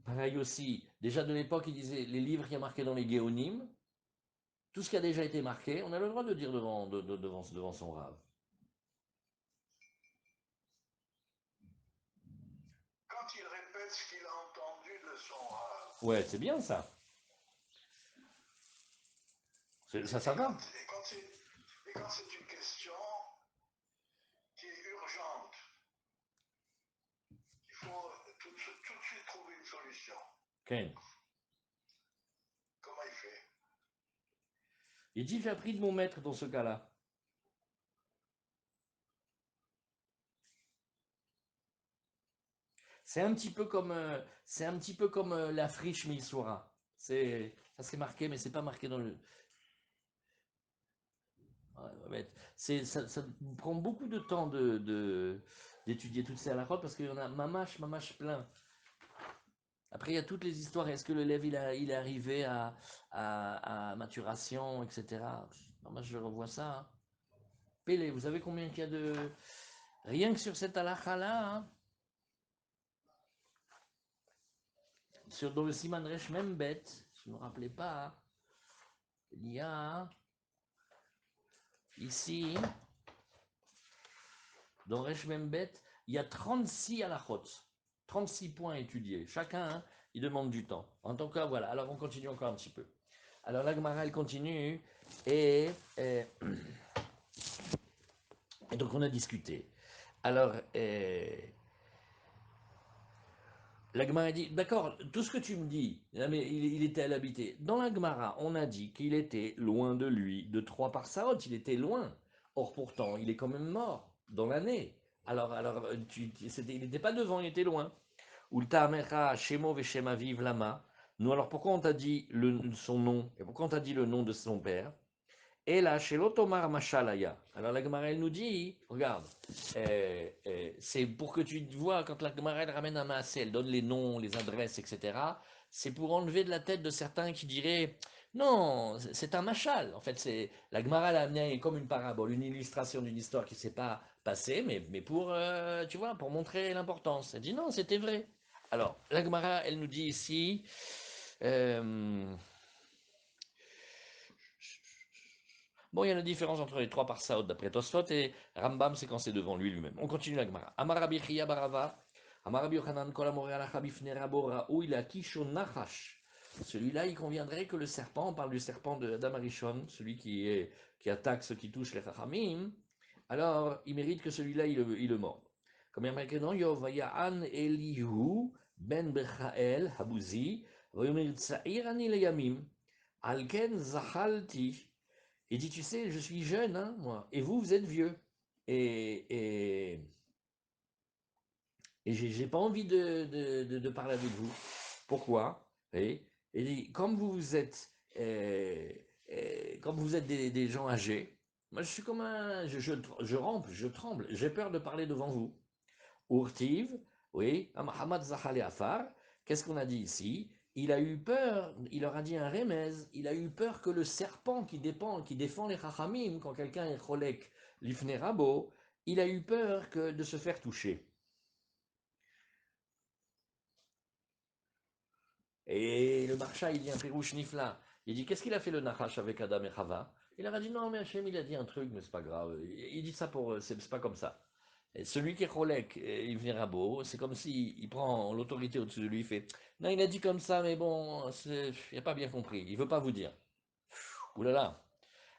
Pareil aussi, déjà de l'époque, il disait les livres qui y a marqué dans les Géonim, tout ce qui a déjà été marqué, on a le droit de dire devant son rave. Quand il répète ce qu'il a entendu de son rave. Ouais, c'est bien ça. Ça va. Et quand c'est une question qui est urgente, il faut tout de suite trouver une solution. Okay. Comment il fait? Il dit j'ai appris de mon maître dans ce cas-là. C'est un petit peu comme la friche Milsoura. Ça c'est marqué, mais c'est pas marqué dans le. Ça prend beaucoup de temps d'étudier toutes ces halakhot parce qu'il y en a mamash plein. Après, il y a toutes les histoires. Est-ce que l'élève il est arrivé à maturation, etc. Moi, je revois ça. Hein. Pélé, vous savez combien qu'il y a de. Rien que sur cette halakha-là, hein, dans le Siman Resh Membet, je ne me rappelais pas, hein, il y a ici, dans Resh Membet, il y a 36 halachot, 36 points étudiés. Chacun, hein, il demande du temps. En tout cas, voilà. Alors, on continue encore un petit peu. Alors, la Gemara, elle continue. Et donc, on a discuté. Alors, la Gemara dit, d'accord, tout ce que tu me dis, mais il était à l'habiter. Dans la Gemara, on a dit qu'il était loin de lui, de 3 parsaot, il était loin. Or, pourtant, il est quand même mort dans l'année. Alors il n'était pas devant, il était loin. Ulta Shemo Veshema Viv Lama. Nous, alors pourquoi on t'a dit son nom et pourquoi on t'a dit le nom de son père? Et là, chez l'Otomar Machalaya. Alors la Gemara, elle nous dit, regarde, c'est pour que tu vois, quand la Gemara, elle ramène un maasé, elle donne les noms, les adresses, etc., c'est pour enlever de la tête de certains qui diraient, non, c'est un machal. En fait, la Gemara, elle a amené comme une parabole, une illustration d'une histoire qui ne s'est pas passée, mais pour, tu vois, pour montrer l'importance. Elle dit, non, c'était vrai. Alors, la Gemara, elle nous dit ici, bon, il y a la différence entre les 3 parsaot d'après Tosfot et Rambam, c'est quand c'est devant lui-même. On continue la Gemara. Amar Rabbi Chia Barava, Amar Rabbi Yochanan Kol Amorei Alacha Bifnei Rabo Ra'ou il a Kisho Nachash. Celui-là, il conviendrait que le serpent, on parle du serpent d'Adam Arishon, celui qui attaque ceux qui touchent les Chachamim, alors il mérite que celui-là, il le morde. Comme il y a marqué dans Yov, Vaya'an Elihu ben Bechael Habuzi, Vayomer Tzair ani leyamim, Alken Zachalti. Il dit, tu sais, je suis jeune, hein, moi, et vous êtes vieux. Et j'ai pas envie de parler avec vous. Pourquoi? Et il dit, comme vous êtes des gens âgés, moi je suis comme je rampe, je tremble, j'ai peur de parler devant vous. Urtiv, oui, Muhammad Zahali Afar, qu'est-ce qu'on a dit ici? il a eu peur, il leur a dit un remez, il a eu peur que le serpent qui défend les chachamim, quand quelqu'un est cholek l'ifne rabo, il a eu peur de se faire toucher. Et le marcha, il dit un pirouche nifla. Il dit, qu'est-ce qu'il a fait le Nachash avec Adam et Chava? Il leur a dit, non, mais Hachem, il a dit un truc, mais c'est pas grave. Il dit ça c'est pas comme ça. Et celui qui est Cholek, il vient Rabo, c'est comme s'il prend l'autorité au-dessus de lui, il fait, non, il a dit comme ça, mais bon, il n'a pas bien compris, il veut pas vous dire. Ouh là là.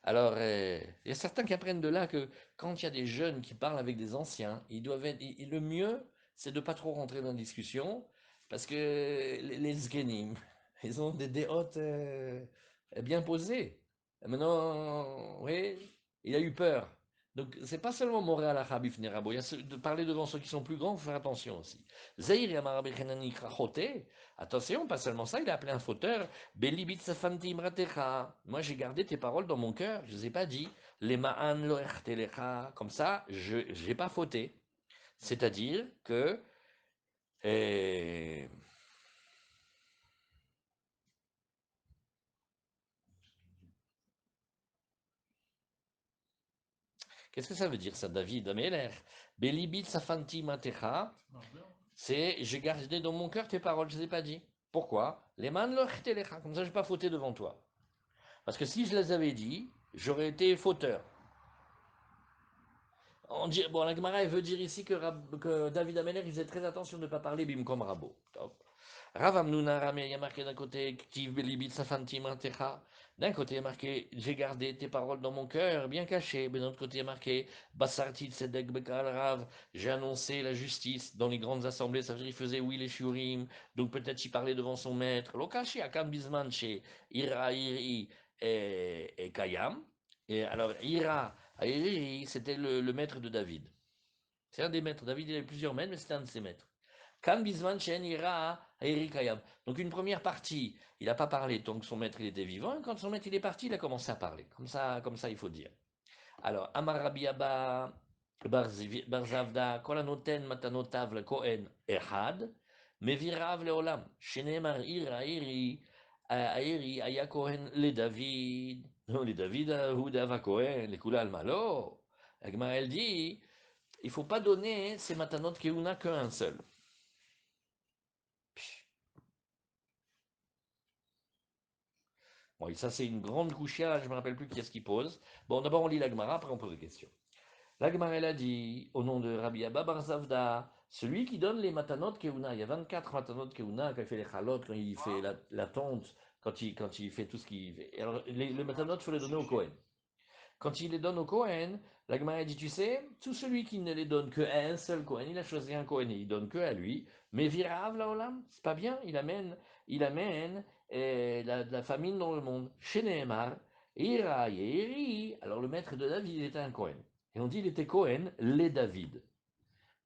Alors, il y a certains qui apprennent de là que quand il y a des jeunes qui parlent avec des anciens, ils doivent être, le mieux, c'est de ne pas trop rentrer dans la discussion, parce que les zgenim, ils ont des déotes bien posées. Et maintenant, oui, il a eu peur. Donc, c'est pas seulement Montréal à Habif Nerabo, il y a de parler devant ceux qui sont plus grands, il faut faire attention aussi. Zahir Yamarabi Khenani Krachote, attention, pas seulement ça, il a appelé un fauteur. Belibit safanti imratecha. Moi, j'ai gardé tes paroles dans mon cœur. Je ne les ai pas dit. Les ma'an lo ertelecha. Comme ça, je n'ai pas fauté. C'est-à-dire que. euh, Qu'est-ce que ça veut dire, ça, David Améler? Belibit safanti imratecha. C'est j'ai gardé dans mon cœur tes paroles. Je ne les ai pas dit. Pourquoi? Les ma'an lo ertelecha. Comme ça, je n'ai pas fauté devant toi. Parce que si je les avais dit, j'aurais été fauteur. Bon, la Gemara veut dire ici que David Ameller, il faisait très attention de ne pas parler bim comme Rabo. Rav Amnuna Ramé, il y a marqué d'un côté, Ktiv Belibit Safantim Antecha. D'un côté, il y a marqué, j'ai gardé tes paroles dans mon cœur, bien cachées. Mais d'un autre côté, il y a marqué, Basarti Tzedek Bekal Rav, j'ai annoncé la justice dans les grandes assemblées. Ça veut dire qu'il faisait oui les shurim. Donc peut-être il parlait devant son maître. Lokashi Akam Bisman chez Ira Iri et Kayam. Et alors, Ira, c'était le maître de David. C'est un des maîtres. David, il avait plusieurs maîtres, mais c'était un de ses maîtres. Kan Bisman Shen Ira Iri Kayam. Donc une première partie, il n'a pas parlé tant que son maître il était vivant. Et quand son maître il est parti, il a commencé à parler. Comme ça il faut dire. Alors, Amar Rabbi Abba Barzavda, Kolanoten Matanotav le Kohen Ehad, Mevirav Leolam, Shenemar Ira Iri, Airi Aya Kohen le David. Non, les David, Houda Kohen, les Kulal Malo. La Gemara elle dit, il ne faut pas donner ces matanot Keuna qu'un seul. Bon, et ça c'est une grande couchière, je ne me rappelle plus qui est-ce qui pose. Bon, d'abord on lit la Gemara, après on pose des questions. La Gemara elle a dit, au nom de Rabbi Abba Bar Zavda, celui qui donne les matanot Keuna, il y a 24 matanot Keuna, quand il fait les chalot, quand il fait la tonte, quand il fait tout ce qu'il fait. Et alors, les matanot, il faut les donner au Kohen. Quand il les donne au Kohen, la Gemara dit, tu sais, tout celui qui ne les donne qu'à un seul Kohen, il a choisi un Kohen et il donne que à lui, mais virav la olam, c'est pas bien, il amène la famine dans le monde. Chez Nehemar, Ira Yeri, alors le maître de David, il était un Kohen. Et on dit, il était Kohen, les David.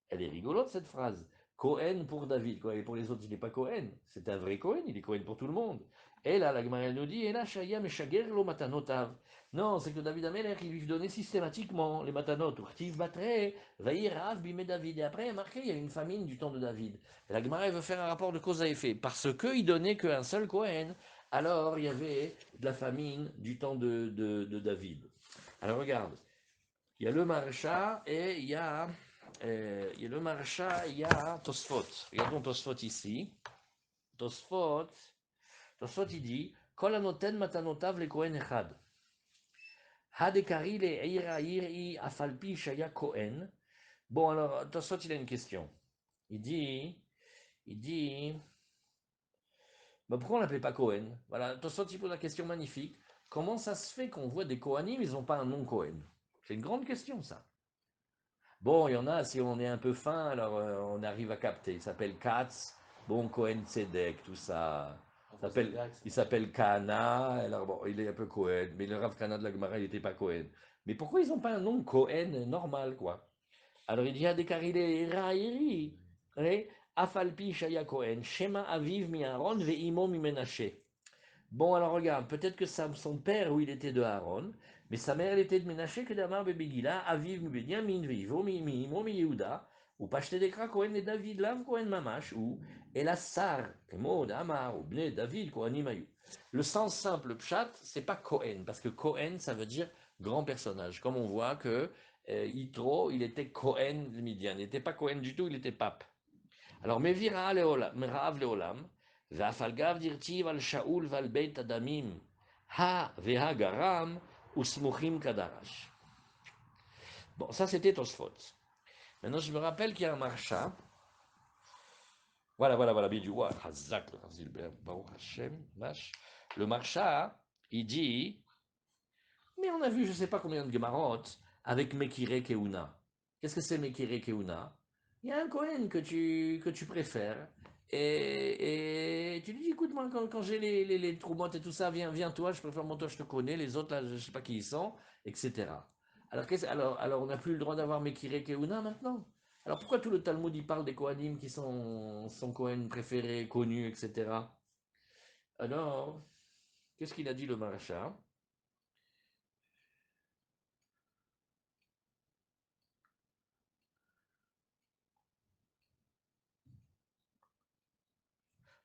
Elle est rigolote cette phrase. Cohen pour David, quoi. Et pour les autres, il n'est pas Cohen. C'est un vrai Cohen, il est Cohen pour tout le monde. Et là, la Gemara nous dit, et là, Shaya Meshager lo matanotav. Non, c'est que David Amelech, il lui donnait systématiquement les matanot. Urtiv batre, vaïrav bime David. Et après, il y a marqué, il y a une famine du temps de David. Et la Gemara veut faire un rapport de cause à effet. Parce qu'il donnait qu'un seul Cohen, alors il y avait de la famine du temps de David. Alors regarde, il y a le Maréchal et il y a le Maréchal, il y a Tosfot. Regardons Tosfot ici. Tosfot il dit Kol anoten matanotav le Kohen echad. Hadekari le eira iri afalpi shaya Kohen. Bon, alors, Tosfot, il a une question. Il dit, bah, pourquoi on l'appelait pas Cohen? Voilà, Tosfot, il pose la question magnifique. Comment ça se fait qu'on voit des Kohanim, ils n'ont pas un nom Cohen? C'est une grande question, ça. Bon, il y en a, si on est un peu fin, alors on arrive à capter. Il s'appelle Katz, bon, Cohen Tzedek, tout ça. Il s'appelle Kana, alors bon, il est un peu Cohen, mais le Rav Kana de la Gemara, il n'était pas Cohen. Mais pourquoi ils n'ont pas un nom Cohen normal, quoi? Alors il dit Adekarile Rairi, Afalpi Shaya Cohen, Shema Aviv mi Aaron ve'imo mi Menashe. Bon, alors regarde, peut-être que son père, oui, il était de Aaron, mais sa mère, elle était de Ménaché, que d'Amar Bebegila, Aviv Benyamin, Veivo, Mimo, Yehuda, ou Pashte Dekra, Cohen et David, Lav, Cohen Mamash, ou Et la sar, Maud, Amar, ou Bnei, David, Kohanim Ayu. Le sens simple, pshat, c'est pas Kohen, parce que Kohen, ça veut dire grand personnage. Comme on voit que Yitro, il était Kohen le Midian. Il n'était pas Kohen du tout, il était pape. Alors, Mevira Merav Leolam, Vafalgav dirtiv al Shaul val Beit Adamim, Ha Veha Garam, Usmuchim Kadarash. Bon, ça c'était Tosfot. Maintenant, je me rappelle qu'il y a un marcha. Voilà, Bidou, Hazak, Baruch Hashem, le marcha, il dit, mais on a vu je ne sais pas combien de Gemarot avec Mekire Keuna. Qu'est-ce que c'est Mekire Keuna? Il y a un Kohen que tu préfères. Et tu lui dis, écoute, moi, quand j'ai les troumottes et tout ça, viens toi, je préfère mon toi, je te connais, les autres, là, je ne sais pas qui ils sont, etc. Alors on n'a plus le droit d'avoir Mekire Keuna maintenant. Alors pourquoi tout le Talmud il parle des Kohanim qui sont son Kohen préféré, connu, etc. Alors, qu'est-ce qu'il a dit le Maracha?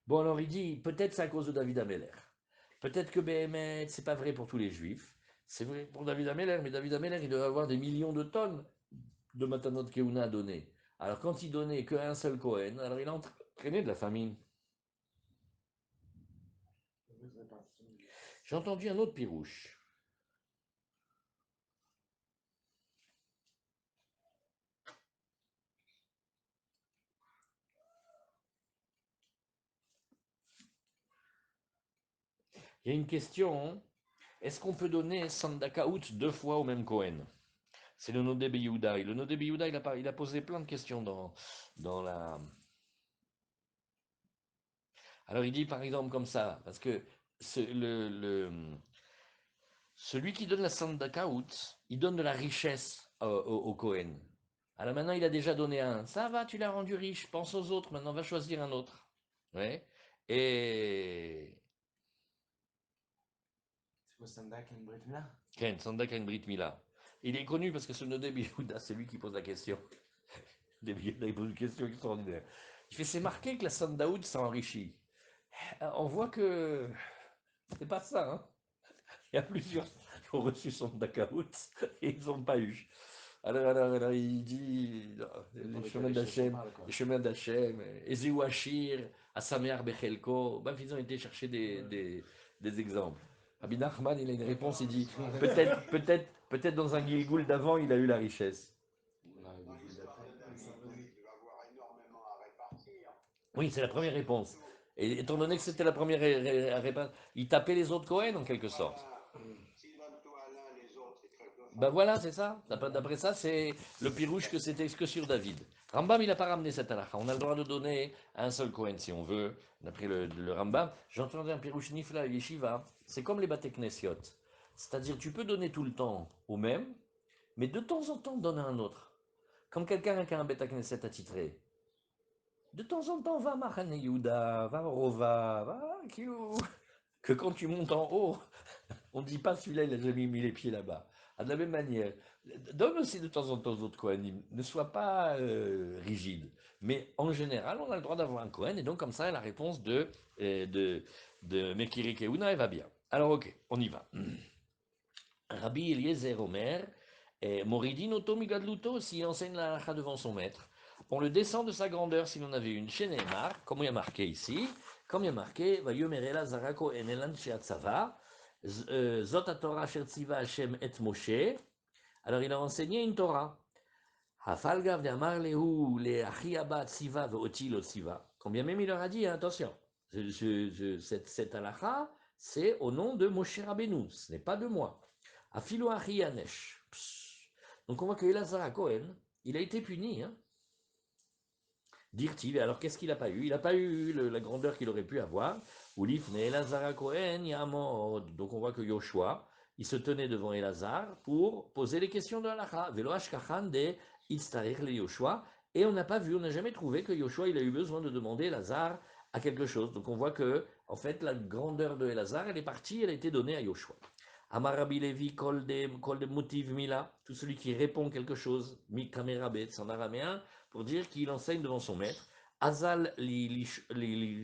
Bon, alors il dit, peut-être c'est à cause de David Ameller. Peut-être que Béhémet, c'est pas vrai pour tous les juifs. C'est vrai pour David Ameller, mais David Ameller, il doit avoir des millions de tonnes de Matanot Keuna à donner. Alors quand il donnait qu'un seul Kohen, alors il a entraîné de la famine. J'ai entendu un autre pirouche. Il y a une question, hein. Est-ce qu'on peut donner Sandakaout 2 fois au même Kohen? C'est le Nodé Yehuda. Et le Nodé Yehuda, il a posé plein de questions dans la... Alors il dit par exemple comme ça, parce que celui qui donne la Sandakaout, il donne de la richesse au Kohen. Alors maintenant il a déjà donné un. Ça va, tu l'as rendu riche, pense aux autres, maintenant va choisir un autre. Ouais. Et... C'est quoi Sandak and Brit Mila? Ken, Sandak a une Brit Mila. Il est connu parce que ce Nodé Yehuda, c'est lui qui pose la question. Il pose une question extraordinaire. Il fait, c'est marqué que la Sandaoud s'enrichit. On voit que c'est pas ça, hein. Il y a plusieurs qui ont reçu son Dakaout et ils n'ont pas eu. Alors, il dit les chemins d'Hachem, Ezeu Hachir, Asamear Bechelko, bref, ils ont été chercher des exemples. Rabbi Nachman, il a une réponse, il dit peut-être dans un Gilgoul d'avant, il a eu la richesse. Dans l'histoire de David, il devait avoir énormément à répartir. Oui, c'est la première réponse. Et étant donné que c'était la première réponse, il tapait les autres Cohen en quelque sorte. S'il donne tout à l'un, les autres, c'est très peu. Ben voilà, c'est ça. D'après ça, c'est le pirouche que c'était que sur David. Rambam, il n'a pas ramené cette halakha. On a le droit de donner à un seul Cohen si on veut, d'après le Rambam. J'ai entendu un pirouche nifla, yeshiva. C'est comme les batek Knessiot. C'est-à-dire, tu peux donner tout le temps au même, mais de temps en temps, donne à un autre. Comme quelqu'un qui a un bêta Knesset attitré. De temps en temps, va Mahane Yehuda, va Rova, va Kiou. Que quand tu montes en haut, on ne dit pas celui-là, il n'a jamais mis les pieds là-bas. Ah, de la même manière, donne aussi de temps en temps aux autres Kohanim. Ne sois pas rigide. Mais en général, on a le droit d'avoir un Kohen. Et donc, comme ça, la réponse de Mekiri Keuna, elle va bien. Alors, ok, on y va. Rabbi Eliezer Omer, Moridin Oto Migadluto, s'il enseigne la halakha devant son maître, on le descend de sa grandeur s'il en avait une. Chez Neymar, comme il y a marqué ici, comme il y a marqué, Vayomerela Zarako Enelan Sheatzava, Zot Torah Shertziva Hashem et Moshe. Alors il a enseigné une Torah. Hafalgav de Amar Lehu, le Achiaba Tziva, Veoti lo Tziva. Combien même il leur a dit, hein, attention, cette halakha, c'est au nom de Moshe Rabbeinu, ce n'est pas de moi. Afilo Achiyanesh. Donc on voit que Elazar Cohen, il a été puni, hein. Dire-t-il, alors qu'est-ce qu'il n'a pas eu? Il n'a pas eu la grandeur qu'il aurait pu avoir. Oulif, mais Elazar Cohen, Yamod. Donc on voit que Yoshua, il se tenait devant Elazar pour poser les questions de l'Alacha. Velo Ashkachan de Itztarech le Yoshua. Et on n'a pas vu, on n'a jamais trouvé que Yoshua, il a eu besoin de demander Elazar à quelque chose. Donc on voit que, en fait, la grandeur de Elazar, elle est partie, elle a été donnée à Yoshua. Amarabi Levi, kol de motiv mila, tout celui qui répond quelque chose, mi kamerabet, en araméen, pour dire qu'il enseigne devant son maître. Azal li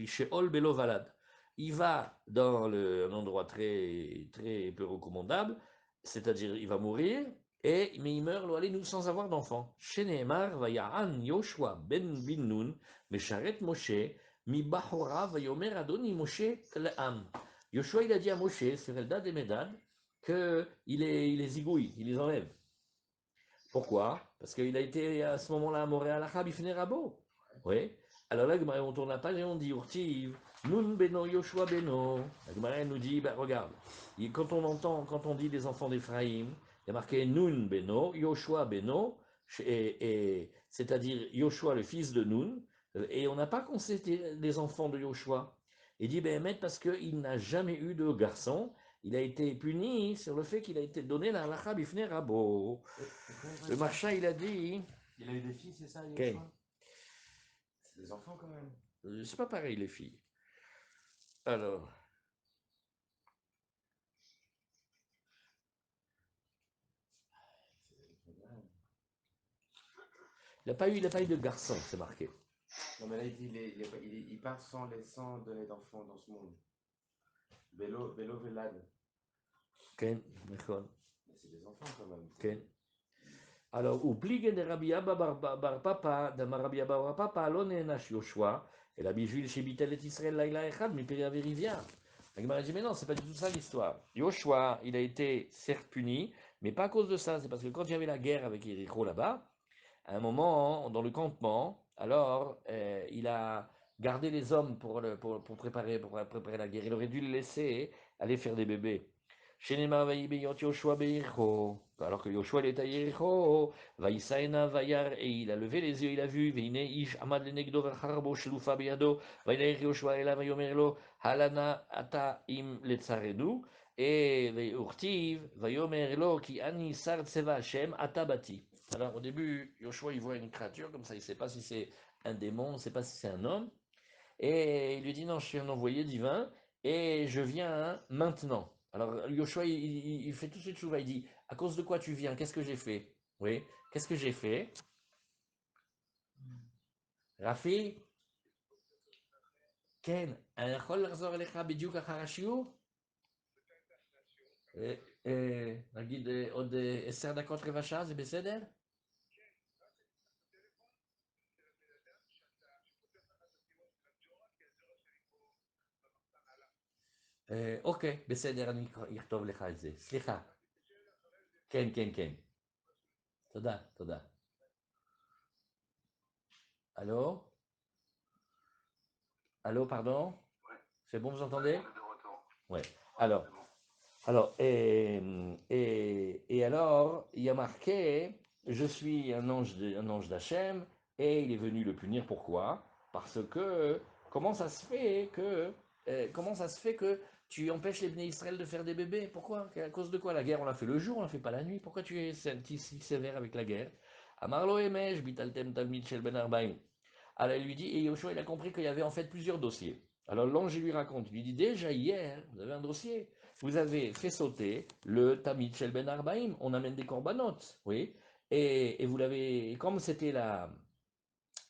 sheol belo valad. Il va dans un endroit très, très peu recommandable, c'est-à-dire il va mourir, mais il meurt nous sans avoir d'enfant. Sheneemar vaya'an Yoshua ben Nun, mesharet Moshe, mi bahora vayomer Adoni Moshe l'am. Yoshua il a dit à Moshe, sur Eldad et Medad, qu'il les zigouille, il les enlève. Pourquoi? Parce qu'il a été à ce moment-là à Montréal, à Bifne Rabo. Oui. Alors là, on tourne la page et on dit Urtiv, Nun Beno Yoshua Beno. La Gemara nous dit, ben, regarde, quand on entend, quand on dit les enfants d'Ephraïm, il y a marqué Nun Beno, Yoshua Beno, c'est-à-dire Yoshua le fils de Nun, et on n'a pas considéré les enfants de Yoshua. Il dit, ben, parce qu'il n'a jamais eu de garçon, il a été puni sur le fait qu'il a été donné la halakha bifne rabo. Le marchand, il a dit. Il a eu des filles, c'est ça, Okay. Yoshua? C'est des enfants quand même. C'est pas pareil, les filles. Alors. Il n'a pas eu de garçon, c'est marqué. Non, mais là, il dit il part sans laissant donner d'enfants dans ce monde. Vélo Velad. Ken, d'accord. C'est des enfants quand même. Ken. Alors, oublie de Rabbi Abba bar papa, de Rabbi Abba bar papa, l'on est nash Yoshua, et la bijouille chez Bitel et Israël, laïla echad, mais périaverivia. La Gemara dit, mais non, c'est pas du tout ça l'histoire. Yoshua, il a été certes puni, mais pas à cause de ça, c'est parce que quand il y avait la guerre avec Jéricho là-bas, à un moment, dans le campement, alors, il a gardé les hommes pour préparer la guerre. Il aurait dû les laisser aller faire des bébés. Alors que Yoshua il était à Yericho, Vaïsaïna Vayar, et il a levé les yeux, il a vu, Veine Ish Amad Lenegdo Vacharbo Shelufa Beyado, Vaïnaïr Yoshua Ela Vayomerlo, Halana Ata Im Letzaredu, et Urtiv, Vayomerlo, Ki Ani Sar Tseva Hashem, Atabati. Alors au début, Yoshua il voit une créature comme ça, il ne sait pas si c'est un démon, il ne sait pas si c'est un homme, et il lui dit non, je suis un envoyé divin, et je viens maintenant. Alors Yoshua il fait tout de suite chouva, il dit à cause de quoi tu viens, qu'est-ce que j'ai fait? Oui, qu'est-ce que j'ai fait? Rafi? Ken, אני יכול לחזור אליך בדיוק אחר השיעור? נגיד עוד 10 דקות רבע שעה, זה בסדר? אוקיי, בסדר, אני אכתוב לך את זה. סליחה. כן, כן, כן. תודה, תודה. Allô? Allô, pardon? C'est bon, vous entendez? Ouais. Alors, et alors, il y a marqué, je suis un ange d'Hachem, et il est venu le punir. Pourquoi? Parce que, comment ça se fait que tu empêches les Bnei Israël de faire des bébés? Pourquoi? À cause de quoi? La guerre, on l'a fait le jour, on l'a fait pas la nuit. Pourquoi tu es si sévère avec la guerre? Amarlo Emesh, Bitaltem Talmid Shel Ben Arbaim. Alors il lui dit, et Yoshua il a compris qu'il y avait en fait plusieurs dossiers. Alors l'ange lui raconte, il lui dit, déjà hier, vous avez un dossier, vous avez fait sauter le Tamid Shel Ben Arbaim, on amène des corbanotes, oui, et vous l'avez, comme c'était la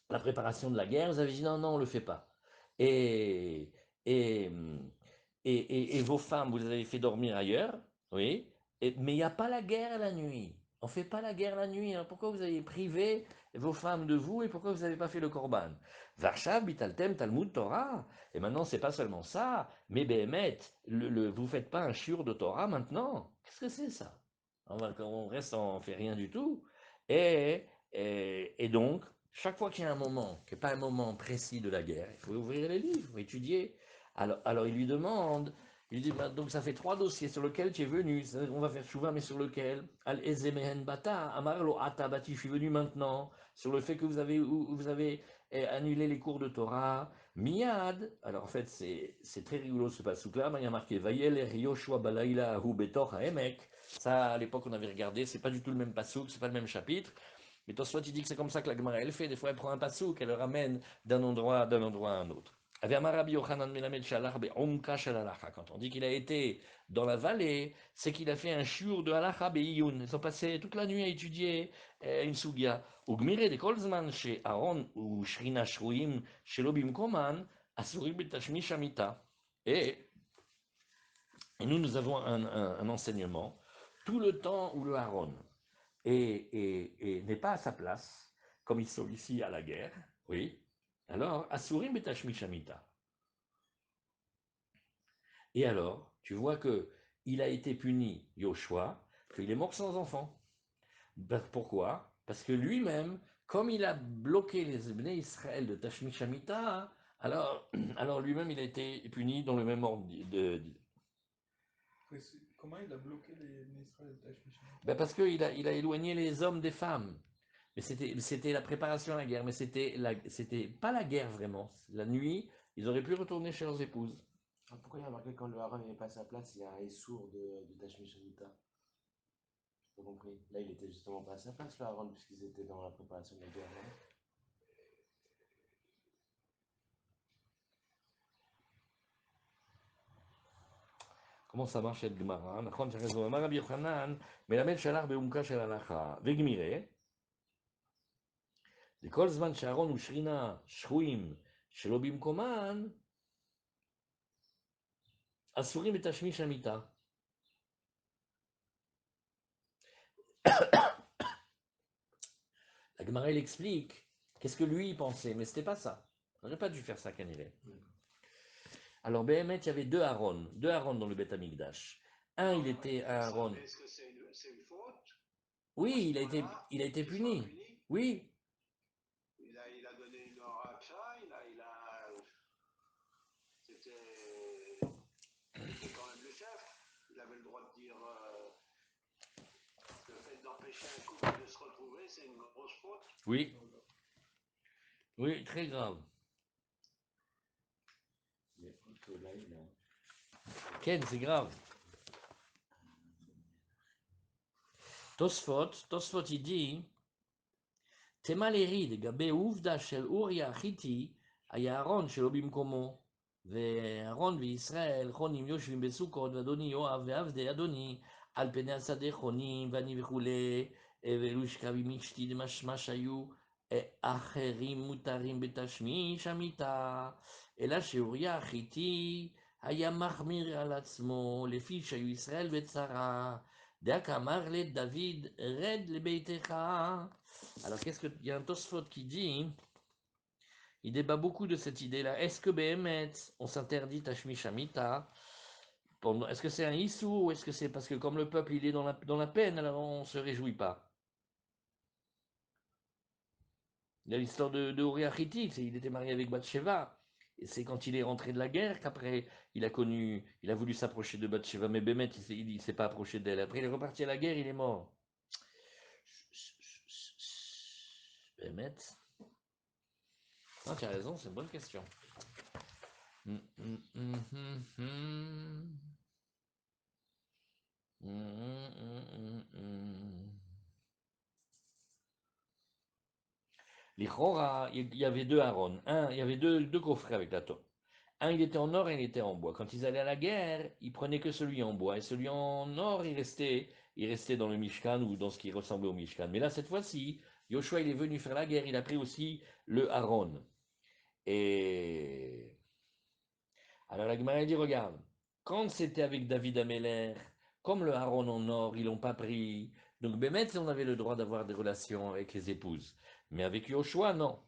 préparation de la guerre, vous avez dit non, non, on ne le fait pas. Et, et, et vos femmes, vous les avez fait dormir ailleurs, oui, mais il n'y a pas la guerre la nuit. On ne fait pas la guerre la nuit. Hein. Pourquoi vous avez privé vos femmes de vous et pourquoi vous n'avez pas fait le korban? Varshav, Bitaltem, Talmud, Torah. Et maintenant, c'est pas seulement ça, mais Béhémet, vous faites pas un shiur de Torah maintenant? Qu'est-ce que c'est ça? On reste, on fait rien du tout. Et donc, chaque fois qu'il y a un moment, qui n'est pas un moment précis de la guerre, il faut ouvrir les livres, étudier. Alors il lui demande, il dit, bah, donc ça fait 3 dossiers sur lesquels tu es venu, on va faire chouva, mais sur lequel? Al-Ezemehen Bata, Amarlo Atabati, je suis venu maintenant, sur le fait que vous avez annulé les cours de Torah, Miyad, alors en fait c'est très rigolo ce passouk-là, mais il y a marqué, Vayel Yoshua Balaila Hu Betor Haemek, ça à l'époque on avait regardé, c'est pas du tout le même passouk, c'est pas le même chapitre, mais toi soit tu dis que c'est comme ça que la Gemara elle fait, des fois elle prend un passouk, elle le ramène d'un endroit à un autre. Quand on dit qu'il a été dans la vallée, c'est qu'il a fait un shiur de halacha be'iyun. Ils ont passé toute la nuit à étudier une sugia. Ugmire de kolzman chez Aaron ou Shrina Shruim chez Lobim Koman, Asurim betashmish amita. Et nous avons un enseignement. Tout le temps où le Aaron n'est pas à sa place, comme ils sont ici à la guerre, oui, alors, Asurim betashmish amita. Et alors, tu vois que il a été puni, Yoshua, qu'il est mort sans enfant. Pourquoi? Parce que lui-même, comme il a bloqué les Bnei Israël de Tashmish Hamita, alors lui-même il a été puni dans le même ordre Comment il a bloqué les Israël de Tashmish? parce qu'il a éloigné les hommes des femmes. Mais c'était la préparation à la guerre, mais c'était pas la guerre vraiment. La nuit, ils auraient pu retourner chez leurs épouses. Ah, pourquoi il y a marqué quand le Aaron n'est pas à sa place, il y a un Issour de Tashmish Hamita? J'ai pas compris. Là, il était justement pas à sa place, le Aaron, puisqu'ils étaient dans la préparation de la guerre. Non. Comment ça marche cette Gemara? נכון שחזור אמר רבי יוחנן, מלמד שהלך בעומקה של הלכה, וגמירה, לכל זמן שאהרון ושרינה שחויים שלא במקומן, אסורים בתשמיש המיטה. La Gemara, elle explique qu'est-ce que lui il pensait, mais c'était pas ça. On n'aurait pas dû faire ça, Kaniré. Alors, Béhémet, il y avait deux Aaron dans le Beth Amikdash. Un, il était un Aaron. Est-ce que c'est une faute? Oui, il a été puni. Oui. Il a donné une racha, c'était quand même le chef. Il avait le droit de dire le fait d'empêcher un couple de se retrouver, c'est une grosse faute. Oui. Oui, très grave. Ken, c'est grave. Tosfot, il dit Temaleri de Gabe Ouvda shel Uria Chiti, Ayaron shel Obim Komo, ואהרון וישראל חונים יושבים בסוכות, ואדוני יואב ועבדי אדוני על פני השדה חונים, ואני וכולי, ואלו שקבים אשתי דמשמע שהיו אחרים מותרים בתשמיש המיטה, אלא שאוריה החיתי היה מחמיר על עצמו, לפי שהיו ישראל בצרה, דאק אמר לדוד רד לביתך. Alors qu'est-ce qu'il y a un Tosfot qui dit, il débat beaucoup de cette idée-là. Est-ce que Behemet, on s'interdit Tashmish Hamita? Est-ce que c'est un Issou ou est-ce que c'est parce que comme le peuple il est dans la peine, alors on ne se réjouit pas? Il y a l'histoire de Uriah Hittite, il était marié avec Bathsheba. Et c'est quand il est rentré de la guerre qu'après il a voulu s'approcher de Bathsheba, mais Behemet il ne s'est pas approché d'elle. Après il est reparti à la guerre, il est mort. Behemet. Ah, tu as raison, c'est une bonne question. L'Ichora, il y avait deux Aaron. Il y avait deux gros frères avec la Torah. Un, il était en or et il était en bois. Quand ils allaient à la guerre, ils prenaient que celui en bois. Et celui en or, il restait dans le Mishkan ou dans ce qui ressemblait au Mishkan. Mais là, cette fois-ci, Yoshua, il est venu faire la guerre. Il a pris aussi le Aaron. Et alors la Gemara dit, regarde, quand c'était avec David Améler, comme le Aaron en or, ils l'ont pas pris. Donc Bémet, on avait le droit d'avoir des relations avec les épouses. Mais avec Yoshua, non.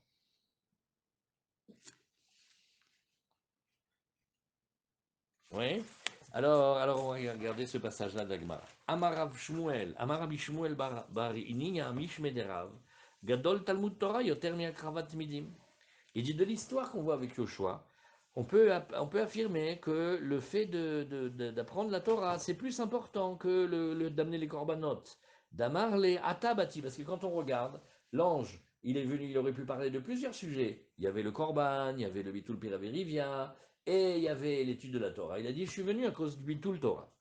Oui. Alors on va regarder ce passage-là d'Agmara. Amarav Shmuel, Amarav Shmuel bar Ininya Mishmederav, Gadol Talmud Torah Yoter Miakravat Midim. Il dit de l'histoire qu'on voit avec Yoshua, on peut affirmer que le fait d'apprendre la Torah, c'est plus important que d'amener les corbanotes. D'amar les atabati, parce que quand on regarde, l'ange, il est venu, il aurait pu parler de plusieurs sujets. Il y avait le korban, il y avait le bitul piraverivia, et il y avait l'étude de la Torah. Il a dit, je suis venu à cause du bitul Torah.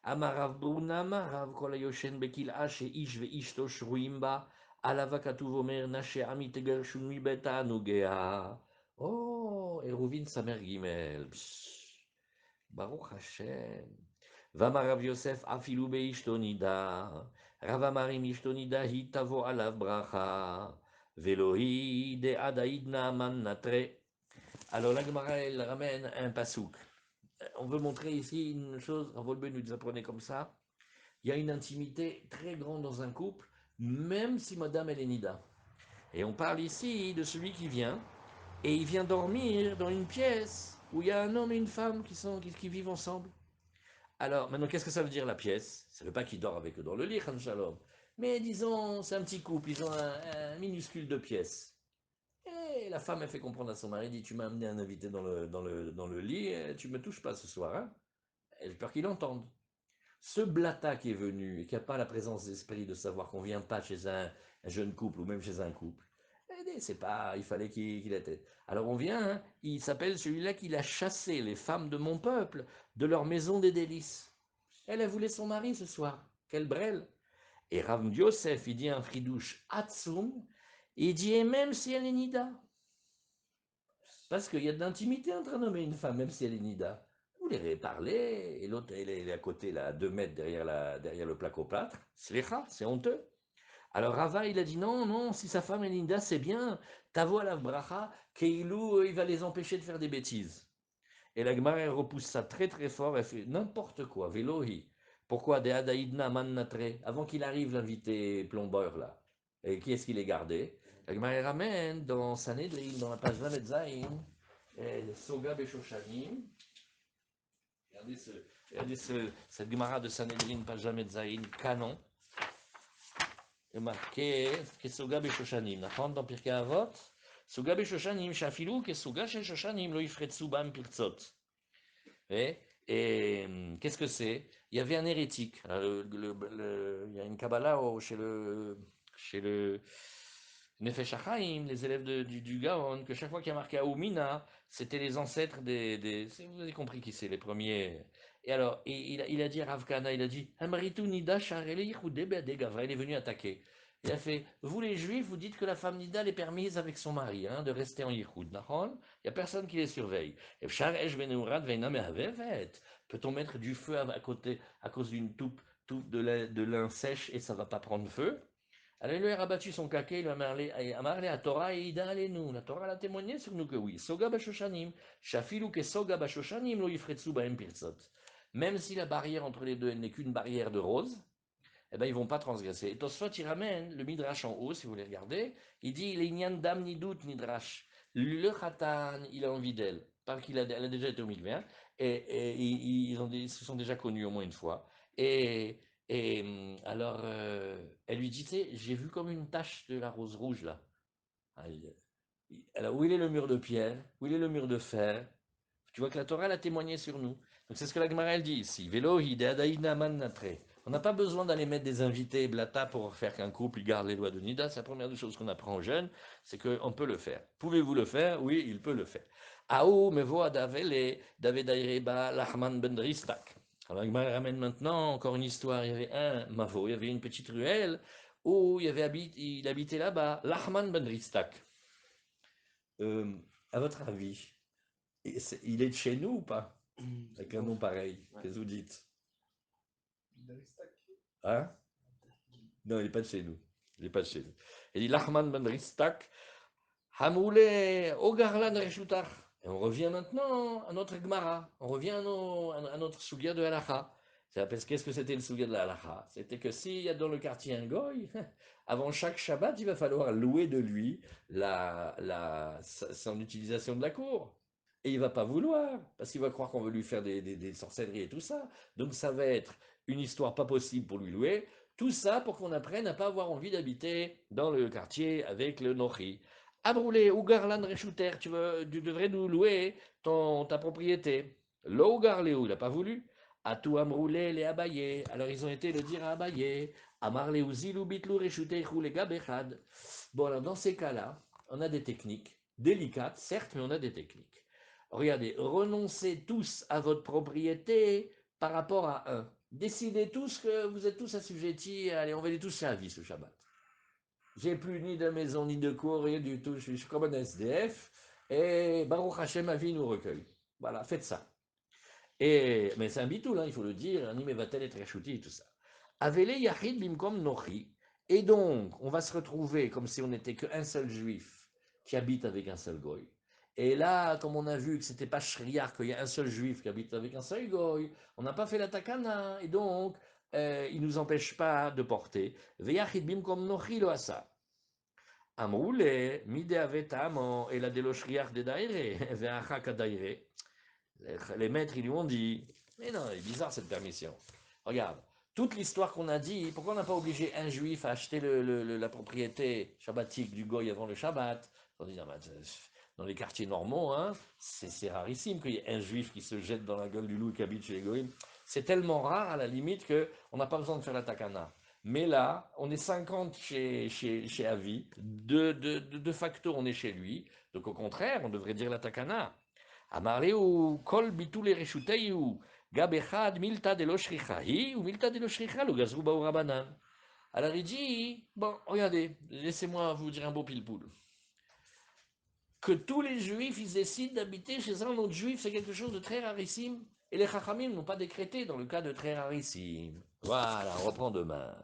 Amarav Bruna, Amarav Kolayoshen Bekil Ashe Ish ve Ishto Shruimba, Alava Katuv Omer Nashe Amit Gershun Mibeta Nugea. Oh, Oh, Eruvin Samer Gimel. Psh, Baruch Hashem. Vamar Rav Yosef afilu beishtonida. Rav Amarim ishtonida hitavo alav bracha. Velohi de adaidna man natre. Alors la Gemara, elle ramène un pasouk. On veut montrer ici une chose, Rav Wolbe nous apprenait comme ça. Il y a une intimité très grande dans un couple, même si madame elle est nida. Et on parle ici de celui qui vient, et il vient dormir dans une pièce où il y a un homme et une femme qui vivent ensemble. Alors, maintenant, qu'est-ce que ça veut dire la pièce? Ça ne veut pas qu'il dort avec eux dans le lit, Khan Shalom. Mais disons, c'est un petit couple, ils ont un minuscule de pièces. Et la femme, elle fait comprendre à son mari, dit, tu m'as amené un invité dans le lit, tu ne me touches pas ce soir. Hein? J'ai peur qu'il entende. Ce blata qui est venu et qui n'a pas la présence d'esprit de savoir qu'on ne vient pas chez un jeune couple ou même chez un couple, c'est pas, il fallait qu'il était. Alors on vient, hein, il s'appelle celui-là qui a chassé les femmes de mon peuple de leur maison des délices. Elle a voulu son mari ce soir. Quelle brêle. Et Rav Yosef, il dit un fridouche Hatsum, il dit et même si elle est nida. Parce qu'il y a de l'intimité entre un homme et une femme, même si elle est nida. Vous les parlez, et l'autre, elle est à côté, là, à 2 mètres derrière le placoplâtre. C'est honteux. Alors Rava, il a dit non, non, si sa femme est nida, c'est bien. Tavo la bracha, Keilou, il va les empêcher de faire des bêtises. Et la Gemara, elle repousse ça très très fort, elle fait n'importe quoi, Velohi. Pourquoi des Adaïdna Mannatre, avant qu'il arrive l'invité plombeur là. Et qui est-ce qu'il est gardé? La Gemara elle ramène dans Sanhedrin, dans la page 20 Zain, Soga Beshoshanim. Regardez cette Gemara de Sanhedrin, page 20 Zain, canon. Il est marqué Kesoga Beshoshanim. Dans Pirkei Avot, Soga Beshoshanim, Shafilu, Kesoga Sheshoshanim, lo yifretsu bam pirtzot. Et qu'est-ce que c'est? Il y avait un hérétique. Il y a une Kabbalah chez le Nefesh HaChaim, les élèves du Gaon, que chaque fois qu'il y a marqué Aoumina, c'était les ancêtres vous avez compris qui c'est, les premiers. Et alors, il a dit à Rav Kana, il a dit Amritu Nida Sharele Yichudé Be'adegavra, il est venu attaquer. Il a fait vous les juifs, vous dites que la femme Nida est permise avec son mari, hein, de rester en Yichud. Il n'y a personne qui les surveille. Peut-on mettre du feu à côté à cause d'une toupe de lin sèche et ça ne va pas prendre feu? Alors il lui a rabattu son caquet, il lui a marlé à Torah et Ida allez-nous. La Torah l'a témoigné sur nous que oui. Soga bashoshanim, shafilu ke soga bashoshanim lo yifretsu baem pirtzot. Même si la barrière entre les deux elle n'est qu'une barrière de rose, eh ben, ils ne vont pas transgresser. Et Tosfot, il ramène le Midrash en haut, si vous voulez regarder. Il dit, il est nyan dam ni doute Midrash. Le Khatan, il a envie d'elle. Parce qu'elle a déjà été au Mikveh. Et ils se sont déjà connus au moins une fois. Alors, elle lui dit, tu sais, j'ai vu comme une tache de la rose rouge là. Alors, où il est le mur de pierre? Où il est le mur de fer? Tu vois que la Torah l'a témoigné sur nous. Donc c'est ce que la Gemara elle dit ici. Velohi de adaïna man natre. On n'a pas besoin d'aller mettre des invités blata pour faire qu'un couple garde les lois de Nida. C'est la première des choses qu'on apprend aux jeunes, c'est qu'on peut le faire. Pouvez-vous le faire? Oui, il peut le faire. Aou mevo adavele davedaireba lachman ben ristak. Alors la Gemara ramène maintenant encore une histoire. Il y avait un mavo, il y avait une petite ruelle où il habitait là-bas, Lachman ben ristak. À votre avis, il est de chez nous ou pas? Avec un nom pareil, qu'est-ce que vous dites? Hein? Non, il n'est pas de chez nous. Il n'est pas de chez nous. Il dit Lachman ben Ristak, Hamoule Ogarlan Reshutar. Et on revient maintenant à notre Gemara. On revient à notre Sugia de Halacha. Qu'est-ce que c'était le Sugia de la Halacha? C'était que s'il y a dans le quartier un goy, avant chaque Shabbat, il va falloir louer de lui son utilisation de la cour. Et il ne va pas vouloir, parce qu'il va croire qu'on veut lui faire des sorcelleries et tout ça. Donc ça va être une histoire pas possible pour lui louer. Tout ça pour qu'on apprenne à ne pas avoir envie d'habiter dans le quartier avec le Nochi. Abroulé, ou Garland Rechuter, tu devrais nous louer ta propriété. Lo Garléou, il n'a pas voulu. Atou Amroulé, les Abaye. Alors ils ont été le dire à Abaye. Amarle ou Zilou Bitlou Rechuter, les Gabechad. Bon, alors dans ces cas-là, on a des techniques délicates, certes, mais on a des techniques. Regardez, renoncez tous à votre propriété par rapport à un. Décidez tous que vous êtes tous assujettis. Allez, on va aller tous faire la vie ce Shabbat. J'ai plus ni de maison ni de cour, rien du tout. Je suis comme un SDF. et Baruch Hashem, ma vie nous recueille. Voilà, faites ça. Mais c'est un bitoul, hein, il faut le dire, un imevatel et treshouti et tout ça. Avele yachid bimkom nochi. Et donc, on va se retrouver comme si on n'était qu'un seul juif qui habite avec un seul goy. Et là, comme on a vu que c'était pas shriar, qu'il y a un seul juif qui habite avec un seul goy, on n'a pas fait la takana, et donc, il ne nous empêche pas de porter. Veyachid bimkom nochi lo asa. Amroule, mide avetamo, et la delo shriar de daire, veachak daire. Les maîtres, ils lui ont dit, mais non, c'est bizarre cette permission. Regarde, toute l'histoire qu'on a dit, pourquoi on n'a pas obligé un juif à acheter la propriété shabbatique du goy avant le Shabbat? On dit, dans les quartiers normaux, hein, c'est rarissime qu'il y ait un juif qui se jette dans la gueule du loup et qui habite chez les goyim. C'est tellement rare à la limite qu'on n'a pas besoin de faire la takana. Mais là, on est 50 chez Avi, de facto on est chez lui, donc au contraire, on devrait dire la takana. Amareu kol bitul reshuteiu gab echad milta de lo shricha hi ou milta de lo shricha lo gazru ba'u rabanan. Alors il dit, bon, regardez, laissez-moi vous dire un beau pile-poule. Que tous les juifs, ils décident d'habiter chez un autre juif, c'est quelque chose de très rarissime. Et les chachamim n'ont pas décrété dans le cas de très rarissime. Voilà, on reprend demain.